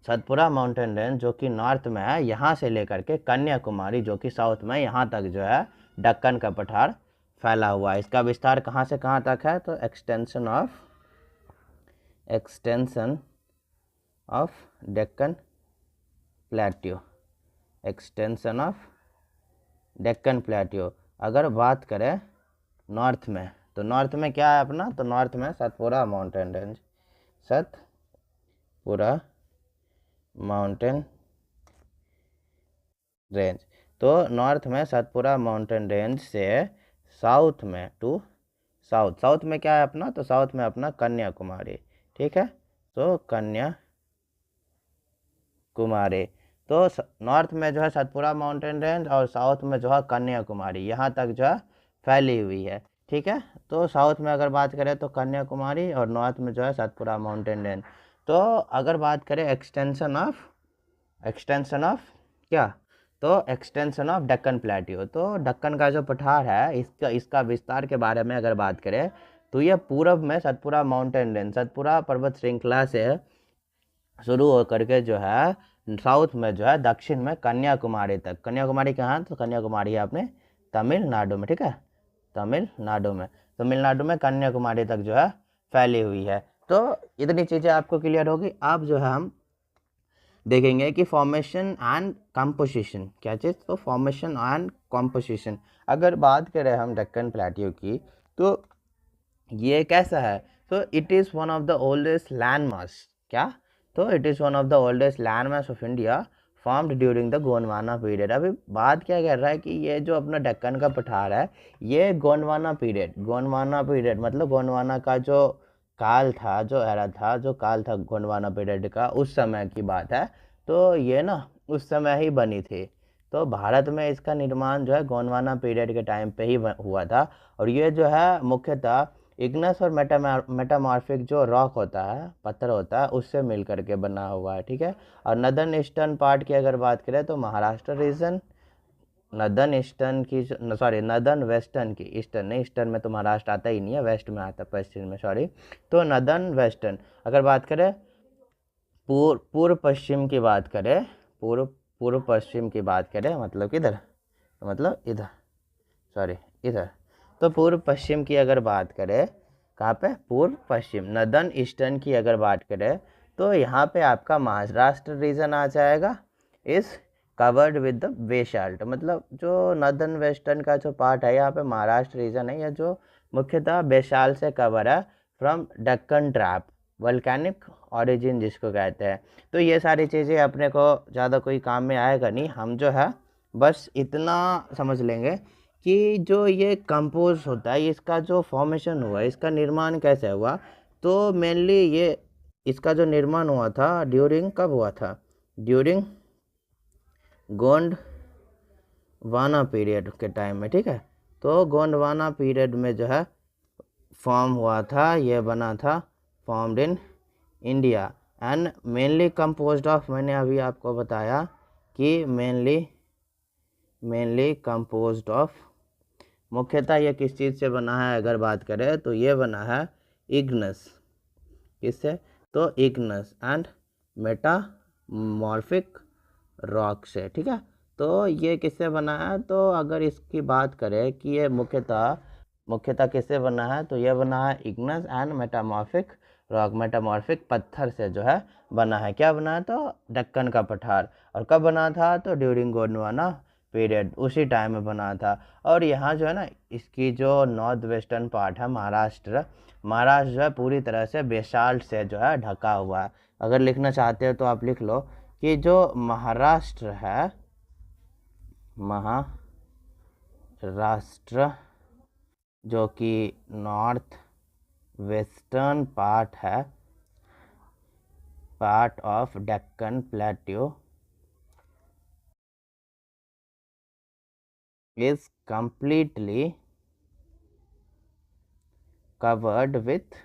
सतपुरा माउंटेन रेंज जो कि नॉर्थ में है, यहाँ से लेकर के कन्याकुमारी जो कि साउथ में, यहाँ तक जो है दक्कन का पठार फैला हुआ है। इसका विस्तार कहाँ से कहाँ तक है, तो extension of Deccan plateau, extension of Deccan plateau. अगर बात करें नॉर्थ में, तो नॉर्थ में क्या है अपना, तो नॉर्थ में Satpura mountain range, Satpura mountain range. तो नॉर्थ में सतपुरा माउंटेन रेंज से साउथ में टू साउथ में क्या है अपना, तो साउथ में अपना कन्याकुमारी, ठीक है। तो कन्याकुमारी, तो नॉर्थ में जो है सतपुरा माउंटेन रेंज और साउथ में जो है कन्याकुमारी, यहाँ तक जो है फैली हुई है, ठीक है। तो साउथ में अगर बात करें तो कन्याकुमारी और नॉर्थ में जो है सतपुरा माउंटेन रेंज। तो अगर बात करें एक्सटेंशन ऑफ क्या, तो एक्सटेंशन ऑफ दक्कन प्लेट्यू, तो दक्कन का जो पठार है इसका विस्तार के बारे में अगर बात करें तो यह पूर्व में सतपुरा माउंटेन रेंज, सतपुरा पर्वत श्रृंखला से शुरू होकर के जो है साउथ में जो है दक्षिण में कन्याकुमारी तक। कन्याकुमारी कहाँ, तो कन्याकुमारी है अपने तमिलनाडु में, ठीक है, तमिलनाडु में कन्याकुमारी तक जो है फैली हुई है। तो इतनी चीज़ें आपको क्लियर होगी। अब जो है हम देखेंगे कि फॉर्मेशन एंड कंपोजिशन, क्या चीज़, तो फॉर्मेशन एंड कंपोजिशन। अगर बात करें हम दक्कन प्लेट्यू की, तो ये कैसा है, तो it is one of the oldest landmass, क्या, तो it is one of the oldest landmass of India formed during the Gondwana period. अभी बात क्या कर रहा है कि ये जो अपना दक्कन का पठार है, ये गोंडवाना पीरियड मतलब गोंडवाना का जो काल था, जो एरा था, जो काल था गोंडवाना पीरियड का, उस समय की बात है। तो ये ना उस समय ही बनी थी। तो भारत में इसका निर्माण जो है गोंडवाना पीरियड के टाइम पे ही हुआ था। और ये जो है मुख्यतः इग्नस और मेटामॉर्फिक जो रॉक होता है, पत्थर होता है, उससे मिल करके बना हुआ है, ठीक है। और नदर्न ईस्टर्न पार्ट की अगर बात करें तो महाराष्ट्र रीजन, नदर्न वेस्टर्न की, ईस्टर्न नहीं, ईस्टर्न में तो महाराष्ट्र आता ही नहीं है, वेस्ट में आता है, पश्चिम में, सॉरी। तो नदर्न वेस्टर्न अगर बात करें, पूर्व पश्चिम की बात करें, पूर्व पश्चिम की बात करें, मतलब किधर, मतलब इधर, सॉरी इधर। तो पूर्व पश्चिम की अगर बात करें, कहाँ पे, पूर्व पश्चिम, नदर्न ईस्टर्न की अगर बात करें तो यहाँ पे आपका महाराष्ट्र रीजन आ जाएगा, इस कवर्ड विद द बेसाल्ट, मतलब जो नदर्न वेस्टर्न का जो पार्ट है यहाँ पे महाराष्ट्र रीजन है, या जो मुख्यतः बेसाल्ट से कवर है from Deccan trap, volcanic origin जिसको कहते हैं। तो ये सारी चीज़ें अपने को ज़्यादा कोई काम में आएगा नहीं, हम जो है बस इतना समझ लेंगे कि जो ये कंपोज होता है, इसका जो फॉर्मेशन हुआ, इसका निर्माण कैसे हुआ। तो मेनली ये इसका जो निर्माण हुआ था ड्यूरिंग, कब हुआ था, ड्यूरिंग गोंडवाना पीरियड के टाइम में, ठीक है। तो गोंडवाना पीरियड में जो है फॉर्म हुआ था, ये बना था, formed in India and mainly composed of, मैंने अभी आपको बताया कि मेनली कंपोज्ड ऑफ, मुख्यतः ये किस चीज़ से बना है अगर बात करें तो ये बना है इग्नस, किससे, तो इग्नस एंड मेटामॉर्फिक रॉक से, ठीक है। तो ये किससे बना है, तो अगर इसकी बात करें कि ये मुख्यतः किससे बना है, तो ये बना है Ignis and metamorphic rock, metamorphic पत्थर से जो है बना है। क्या बना है, तो दक्कन का पठार। और कब बना था, तो ड्यूरिंग गोंडवाना पीरियड, उसी टाइम में बना था। और यहाँ जो है ना, इसकी जो नॉर्थ वेस्टर्न पार्ट है महाराष्ट्र जो है पूरी तरह से बेसाल्ट से जो है ढका हुआ है। अगर लिखना चाहते हो तो आप लिख लो कि जो महाराष्ट्र है, महाराष्ट्र जो कि नॉर्थ वेस्टर्न पार्ट है, part of Deccan Plateau is completely covered with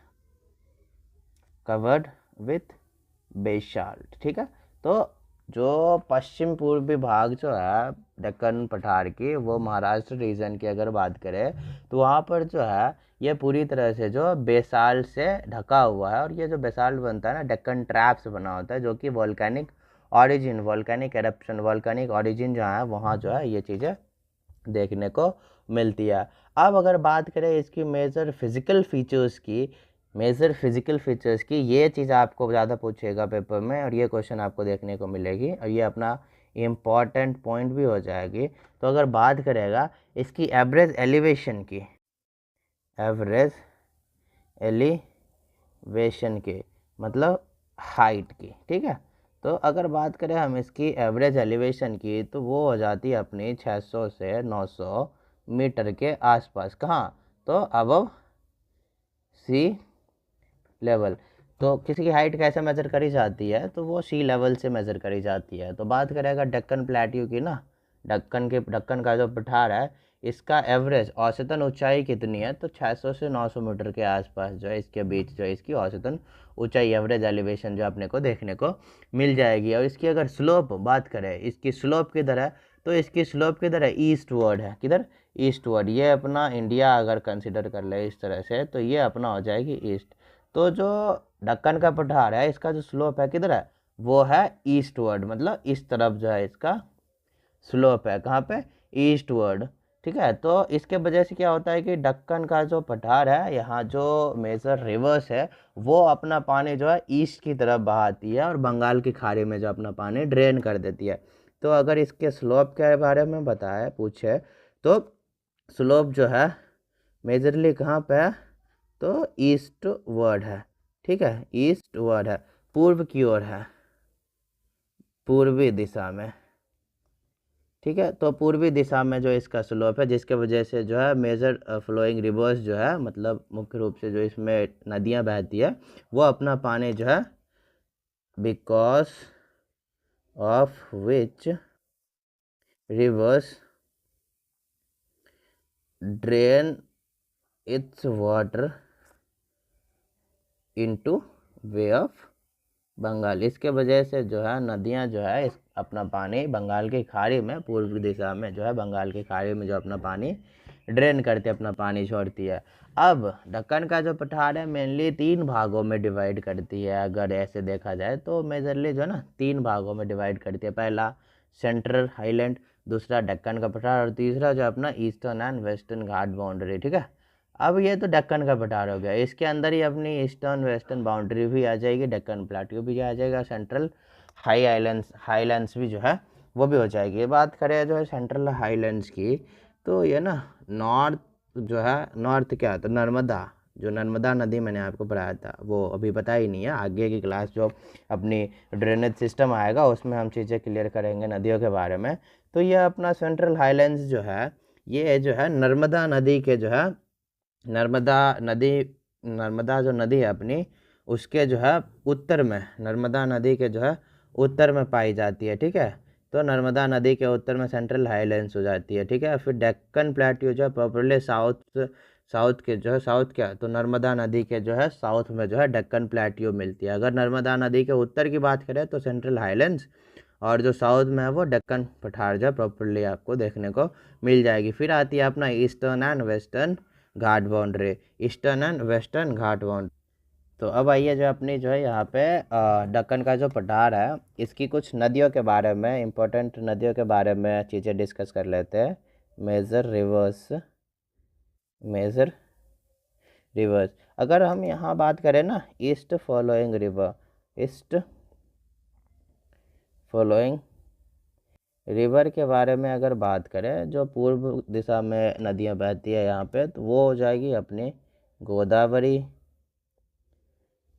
basalt. ठीक है, तो जो पश्चिम पूर्वी भाग जो है दक्कन पठार की, वो महाराष्ट्र रीजन की अगर बात करें तो वहाँ पर जो है ये पूरी तरह से जो बेसाल्ट से ढका हुआ है। और ये जो बेसाल्ट बनता है ना, डेक्कन ट्रैप से बना होता है, जो कि volcanic origin, volcanic eruption, volcanic origin जहाँ है वहाँ जो है ये चीज़ें देखने को मिलती है। अब अगर बात करें इसकी मेजर फिजिकल फीचर्स की, ये चीज़ आपको ज़्यादा पूछेगा पेपर में, और ये क्वेश्चन आपको देखने को मिलेगी, और ये अपना इम्पॉर्टेंट पॉइंट भी हो जाएगी। तो अगर बात करेगा इसकी एवरेज एलिवेशन की, मतलब हाइट की, ठीक है। तो अगर बात करें हम इसकी एवरेज एलिवेशन की, तो वो हो जाती है अपनी 600 से 900 मीटर के आसपास। कहाँ? तो अबव सी लेवल। तो किसी की हाइट कैसे मेज़र करी जाती है? तो वो सी लेवल से मेज़र करी जाती है। तो बात करेगा डेक्कन प्लेट्यू की ना, डेक्कन का जो पठार है, इसका एवरेज औसतन ऊंचाई कितनी है? तो 600 से 900 मीटर के आसपास जो है इसके बीच जो है इसकी औसतन ऊंचाई, एवरेज एलिवेशन जो अपने को देखने को मिल जाएगी। और इसकी अगर स्लोप बात करें, इसकी स्लोप किधर है? तो इसकी स्लोप किधर है? ईस्ट वर्ड है। किधर? East word. ये अपना इंडिया अगर कंसिडर कर ले इस तरह से, तो ये अपना हो जाएगी ईस्ट। तो जो दक्कन का पठार है, इसका जो स्लोप है किधर है? वो है ईस्टवर्ड, मतलब इस तरफ जो है इसका स्लोप है। कहाँ पे? ईस्टवर्ड। ठीक है, तो इसके वजह से क्या होता है कि दक्कन का जो पठार है, यहाँ जो मेजर रिवर्स है, वो अपना पानी जो है ईस्ट की तरफ बहाती है, और बंगाल की खाड़ी में जो अपना पानी ड्रेन कर देती है। तो अगर इसके स्लोप के बारे में बताए पूछे, तो स्लोप जो है मेजरली कहाँ पे है? तो ईस्ट वर्ड है। ठीक है, ईस्ट वर्ड है, पूर्व की ओर है, पूर्वी दिशा में। ठीक है, तो पूर्वी दिशा में जो इसका स्लोप है, जिसके वजह से जो है मेजर फ्लोइंग रिवर्स जो है, मतलब मुख्य रूप से जो इसमें नदियां बहती है, वो अपना पानी जो है because of which rivers drain its water into bay of Bengal. इसके वजह से जो है नदियां जो है इस अपना पानी बंगाल की खाड़ी में, पूर्व दिशा में जो है बंगाल की खाड़ी में जो अपना पानी ड्रेन करती है, अपना पानी छोड़ती है। अब दक्कन का जो पठार है मेनली 3 भागों में डिवाइड करती है। अगर ऐसे देखा जाए तो मेजरली जो है ना 3 भागों में डिवाइड करती है। पहला सेंट्रल हाईलैंड, दूसरा दक्कन का पठार, और तीसरा जो अपना eastern and western Ghat boundary. ठीक है, अब ये तो दक्कन का पठार हो गया, इसके अंदर ही अपनी ईस्टर्न वेस्टर्न बाउंड्री भी आ जाएगी, दक्कन प्लेट्यू भी आ जाएगा, सेंट्रल हाईलैंड्स भी जो है वो भी हो जाएगी। ये बात करें जो है सेंट्रल हाईलैंड्स की, तो ये ना नॉर्थ जो है, नॉर्थ क्या था? नर्मदा, जो नर्मदा नदी मैंने आपको पढ़ाया था वो अभी पता ही नहीं है। आगे की क्लास जो अपनी ड्रेनेज सिस्टम आएगा उसमें हम चीज़ें क्लियर करेंगे नदियों के बारे में। तो ये अपना सेंट्रल हाईलैंड्स जो है, ये जो है नर्मदा नदी के जो है, नर्मदा नदी, नर्मदा जो नदी है अपनी, उसके जो है उत्तर में, नर्मदा नदी के जो है उत्तर में पाई जाती है। ठीक है, तो नर्मदा नदी के उत्तर में सेंट्रल हाईलैंड्स हो जाती है। ठीक है, फिर डेक्कन प्लेट्यू जो है प्रॉपरली साउथ, साउथ के जो है, साउथ क्या, तो नर्मदा नदी के जो है साउथ में जो है डेक्कन प्लेट्यू मिलती है। अगर नर्मदा नदी के उत्तर की बात करें तो सेंट्रल हाईलैंड्स, और जो साउथ में है वो डेक्कन पठार जो है प्रॉपरली आपको देखने को मिल जाएगी। फिर आती है अपना eastern and western Ghat boundary, eastern and western Ghat boundary. तो अब आइए जो अपनी जो है यहाँ पे दक्कन का जो पठार है, इसकी कुछ नदियों के बारे में, इंपॉर्टेंट नदियों के बारे में चीज़ें डिस्कस कर लेते हैं। Major rivers, major rivers. अगर हम यहाँ बात करें ना, east following river, east following river के बारे में अगर बात करें, जो पूर्व दिशा में नदियाँ बहती है यहाँ पे, तो वो हो जाएगी अपनी गोदावरी,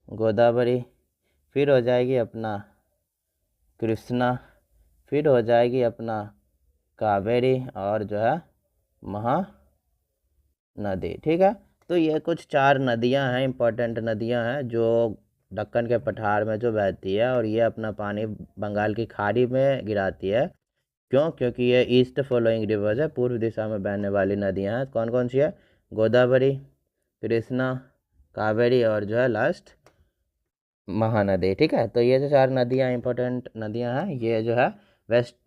गोदावरी। फिर हो जाएगी अपना कृष्णा, फिर हो जाएगी अपना कावेरी, और जो है महानदी। ठीक है, तो ये कुछ 4 नदियां हैं, इंपॉर्टेंट नदियां हैं जो दक्कन के पठार में जो बहती है और ये अपना पानी बंगाल की खाड़ी में गिराती है। क्यों? क्योंकि ये ईस्ट फॉलोइंग रिवर्स है, पूर्व दिशा में बहने वाली नदियाँ हैं। कौन कौन सी है? गोदावरी, कृष्णा, कावेरी और जो है लास्ट महानदी। ठीक है, तो ये जो 4 नदियाँ इंपॉर्टेंट नदियाँ हैं, ये जो है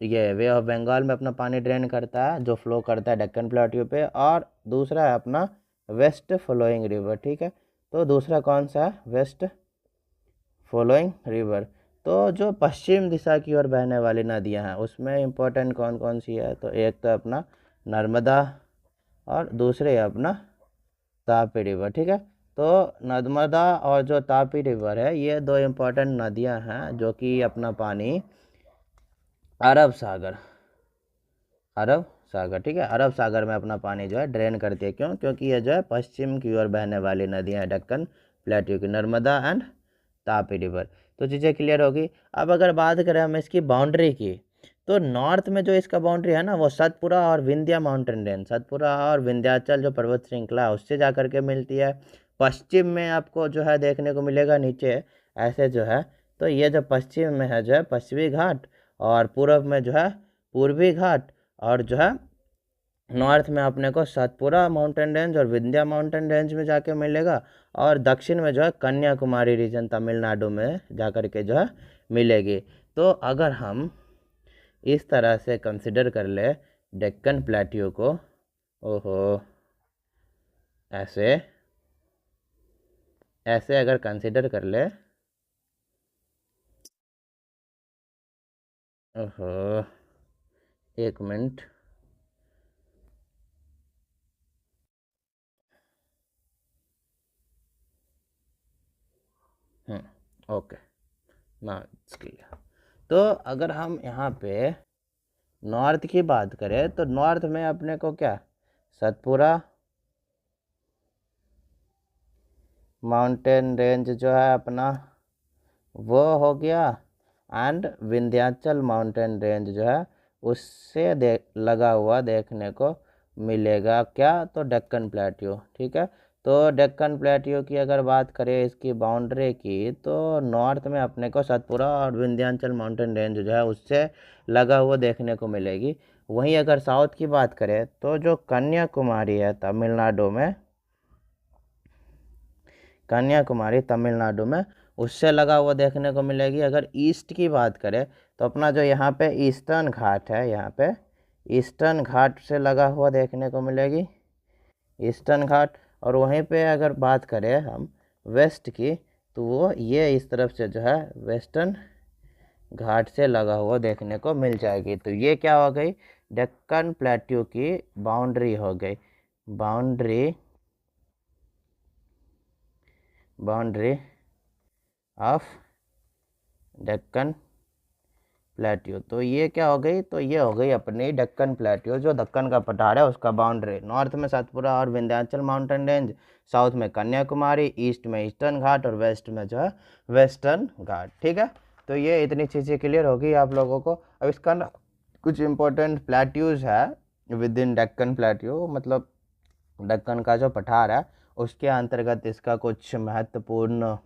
ये वे ऑफ बंगाल में अपना पानी ड्रेन करता है, जो फ्लो करता है डेक्कन प्लेट्यू पे। और दूसरा है अपना वेस्ट फॉलोइंग रिवर। ठीक है, तो दूसरा कौन सा है? West following river. तो जो पश्चिम दिशा की ओर बहने वाली नदियाँ हैं उसमें इंपॉर्टेंट कौन कौन सी है? तो एक तो अपना नर्मदा और दूसरे अपना तापी रिवर। ठीक है, तो नर्मदा और जो तापी रिवर है ये 2 इम्पोर्टेंट नदियां हैं जो कि अपना पानी अरब सागर ठीक है, अरब सागर में अपना पानी जो है ड्रेन करती है। क्यों? क्योंकि ये जो है पश्चिम की ओर बहने वाली नदियां हैं, डेक्कन प्लेट्यू की, नर्मदा एंड तापी रिवर। तो चीज़ें क्लियर होगी। अब अगर बात करें हम इसकी बाउंड्री की, तो नॉर्थ में जो इसका बाउंड्री है ना वो सतपुरा और विंध्या माउंटेन रेंज, सतपुरा और विंध्याचल जो पर्वत श्रृंखला है उससे जा करके मिलती है। पश्चिम में आपको जो है देखने को मिलेगा नीचे ऐसे जो है, तो ये जो पश्चिम में है जो है पश्चिमी घाट, और पूर्व में जो है पूर्वी घाट, और जो है नॉर्थ में अपने को सतपुरा माउंटेन रेंज और विंध्या माउंटेन रेंज में जाके मिलेगा, और दक्षिण में जो है कन्याकुमारी रीजन तमिलनाडु में जा कर के जो है मिलेगी। तो अगर हम इस तरह से कंसिडर कर ले डेक्कन प्लेट्यू को, ओहो, ऐसे ऐसे अगर कंसिडर कर ले, ओहो, एक मिनट, ओके, ना इट्स क्लियर। तो अगर हम यहाँ पे नॉर्थ की बात करें तो नॉर्थ में अपने को क्या, सतपुरा माउंटेन रेंज जो है अपना वो हो गया, एंड विंध्याचल माउंटेन रेंज जो है उससे लगा हुआ देखने को मिलेगा क्या, तो डेक्कन प्लेट्यू। ठीक है, तो डेक्कन प्लेट्यू की अगर बात करें इसकी बाउंड्री की, तो नॉर्थ में अपने को सतपुरा और विंध्याचल माउंटेन रेंज जो है उससे लगा हुआ देखने को मिलेगी। वहीं अगर साउथ की बात करें तो जो कन्याकुमारी है तमिलनाडु में, कन्याकुमारी तमिलनाडु में उससे लगा हुआ देखने को मिलेगी। अगर ईस्ट की बात करें तो अपना जो यहाँ पे ईस्टर्न घाट है, यहाँ पे ईस्टर्न घाट से लगा हुआ देखने को मिलेगी, ईस्टर्न घाट। और वहीं पे अगर बात करें हम वेस्ट की, तो वो ये इस तरफ से जो है वेस्टर्न घाट से लगा हुआ देखने को मिल जाएगी। तो ये क्या हो गई? डेक्कन प्लेट्यू की बाउंड्री हो गई, बाउंड्री ऑफ डेक्कन प्लेट्यू। तो ये क्या हो गई? तो ये हो गई अपनी डेक्कन प्लेट्यू, जो दक्कन का पठार है उसका बाउंड्री। नॉर्थ में सतपुरा और विंध्याचल माउंटेन रेंज, साउथ में कन्याकुमारी, ईस्ट में ईस्टर्न घाट और वेस्ट में जो है वेस्टर्न घाट। ठीक है, तो ये इतनी चीज़ें क्लियर होगी आप लोगों को। अब इसका ना कुछ इंपॉर्टेंट प्लेट्यूज है विद इन डेक्कन प्लेट्यू, मतलब दक्कन का जो पठार है उसके अंतर्गत इसका कुछ महत्वपूर्ण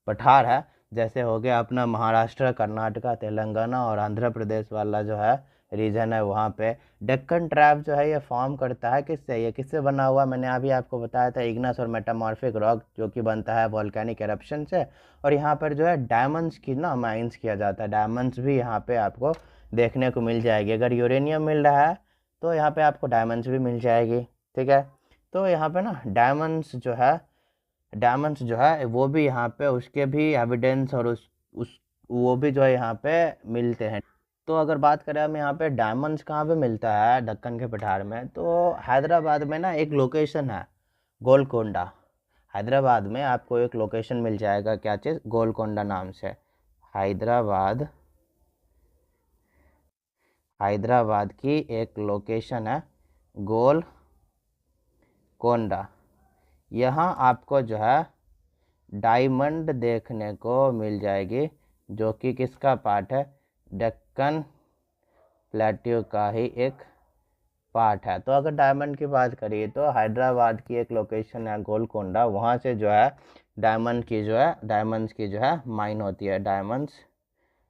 पठार है। जैसे हो गया अपना महाराष्ट्र, कर्नाटका, तेलंगाना और आंध्र प्रदेश वाला जो है रीजन है, वहाँ पे डेक्कन ट्रैप जो है ये फॉर्म करता है किससे? ये किससे बना हुआ? मैंने अभी आपको बताया था, इग्नस और मेटामॉर्फिक रॉक, जो कि बनता है वॉल्केनिक एरप्शन से। और यहाँ पर जो है डायमंड्स की ना माइंस किया जाता है, डायमंड्स भी यहाँ पे आपको देखने को मिल जाएगी। अगर यूरेनियम मिल रहा है तो यहाँ पे आपको डायमंड्स भी मिल जाएगी। ठीक है, तो यहाँ पे ना डायमंड्स जो है वो भी यहाँ पे उसके भी एविडेंस और उस वो भी जो है यहाँ पे मिलते हैं। तो अगर बात करें हम यहाँ पे डायमंड्स कहाँ पे मिलता है दक्कन के पठार में, तो हैदराबाद में ना एक लोकेशन है गोलकोंडा। हैदराबाद में आपको एक लोकेशन मिल जाएगा, क्या चीज़? गोलकोंडा नाम से। हैदराबाद की एक लोकेशन है गोलकोंडा। यहाँ आपको जो है डायमंड देखने को मिल जाएगी, जो कि किसका पार्ट है? डेक्कन प्लेट्यू का ही एक पार्ट है। तो अगर डायमंड की बात करिए तो हैदराबाद की एक लोकेशन है गोलकोंडा, वहाँ से जो है डायमंड्स की जो है माइन होती है, डायमंड्स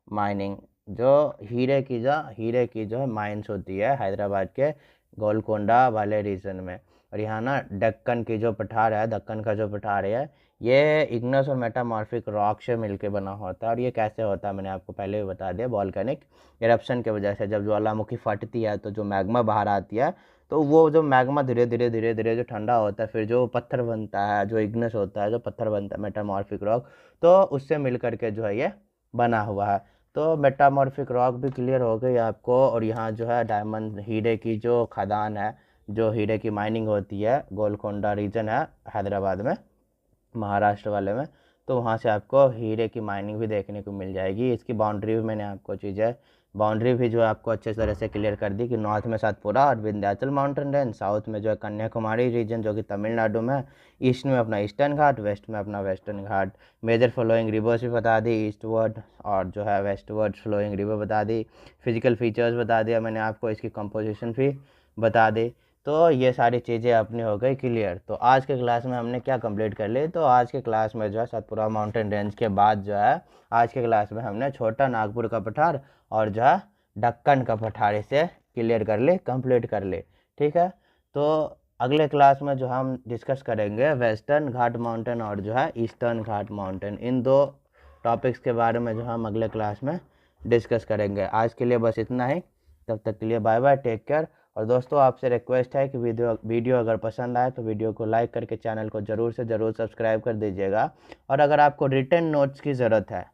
माइनिंग, जो हीरे की जो है माइंस होती है हैदराबाद के गोलकोंडा वाले रीजन में। और यहाँ ना दक्कन की जो पठार है, दक्कन का जो पठार है, ये इग्नस और मेटामॉर्फिक रॉक से मिलके बना होता है। और ये कैसे होता है मैंने आपको पहले भी बता दिया, वॉल्केनिक इरप्शन की वजह से जब ज्वालामुखी फटती है तो जो मैग्मा बाहर आती है, तो वो जो मैग्मा धीरे धीरे जो ठंडा होता है, फिर जो पत्थर बनता है, जो इग्नस होता है, जो पत्थर बनता है मेटामॉर्फिक रॉक, तो उससे मिल करके जो है ये बना हुआ है। तो मेटामॉर्फिक रॉक भी क्लियर हो गई आपको। और यहाँ जो है डायमंड हीरे की जो खदान है, जो हीरे की माइनिंग होती है, गोलकोंडा रीजन है हैदराबाद में, महाराष्ट्र वाले में, तो वहाँ से आपको हीरे की माइनिंग भी देखने को मिल जाएगी। इसकी बाउंड्री भी मैंने आपको बाउंड्री भी जो है आपको अच्छे तरह से क्लियर कर दी कि नॉर्थ में सातपुरा और विंध्याचल माउंटेन रेंज, साउथ में जो है कन्याकुमारी रीजन जो कि तमिलनाडु में, ईस्ट में अपना ईस्टर्न घाट, वेस्ट में अपना वेस्टर्न घाट, मेजर फ्लोइंग रिवर्स भी बता दी ईस्टवर्ड और जो है वेस्टवर्ड फ्लोइंग रिवर बता दी, फिजिकल फीचर्स बता दिया मैंने आपको, इसकी कंपोजिशन भी बता दी। तो ये सारी चीज़ें अपनी हो गई क्लियर। तो आज के क्लास में हमने क्या कंप्लीट कर ली, तो आज के क्लास में जो है सतपुरा माउंटेन रेंज के बाद जो है आज के क्लास में हमने छोटा नागपुर का पठार और जो है दक्कन का पठार इसे क्लियर कर ले, कंप्लीट कर ले। ठीक है, तो अगले क्लास में जो हम डिस्कस करेंगे वेस्टर्न घाट माउंटेन और जो है ईस्टर्न घाट माउंटेन, इन दो टॉपिक्स के बारे में जो हम अगले क्लास में डिस्कस करेंगे। आज के लिए बस इतना ही, तब तक के लिए बाय बाय, टेक केयर। और दोस्तों आपसे रिक्वेस्ट है कि वीडियो अगर पसंद आए तो वीडियो को लाइक करके चैनल को ज़रूर से ज़रूर सब्सक्राइब कर दीजिएगा। और अगर आपको रिटन नोट्स की ज़रूरत है,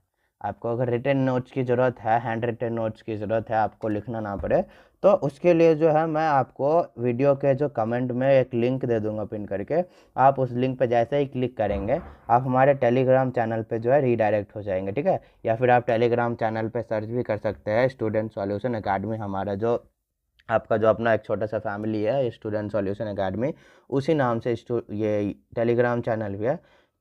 हैंड रिटन नोट्स की ज़रूरत है, आपको लिखना ना पड़े, तो उसके लिए जो है मैं आपको वीडियो के जो कमेंट में एक लिंक दे दूंगा पिन करके, आप उस लिंक पे जैसे ही क्लिक करेंगे आप हमारे टेलीग्राम चैनल पे जो है रीडायरेक्ट हो जाएंगे। ठीक है, या फिर आप टेलीग्राम चैनल पे सर्च भी कर सकते हैं स्टूडेंट सॉल्यूशन एकेडमी, हमारा जो आपका जो अपना एक छोटा सा फैमिली है स्टूडेंट सॉल्यूशन एकेडमी, उसी नाम से ये टेलीग्राम चैनल भी है।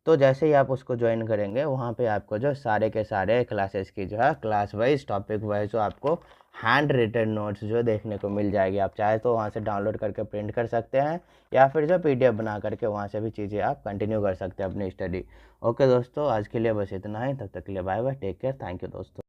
तो जैसे ही आप उसको ज्वाइन करेंगे वहाँ पे आपको जो सारे के सारे क्लासेस की जो है क्लास वाइज टॉपिक वाइज जो आपको हैंड रिटन नोट्स जो देखने को मिल जाएगी। आप चाहे तो वहाँ से डाउनलोड करके प्रिंट कर सकते हैं, या फिर जो PDF बना करके वहाँ से भी चीज़ें आप कंटिन्यू कर सकते हैं अपनी स्टडी। ओके दोस्तों, आज के लिए बस इतना ही, तब तक के लिए bye bye, take care, thank you दोस्तों।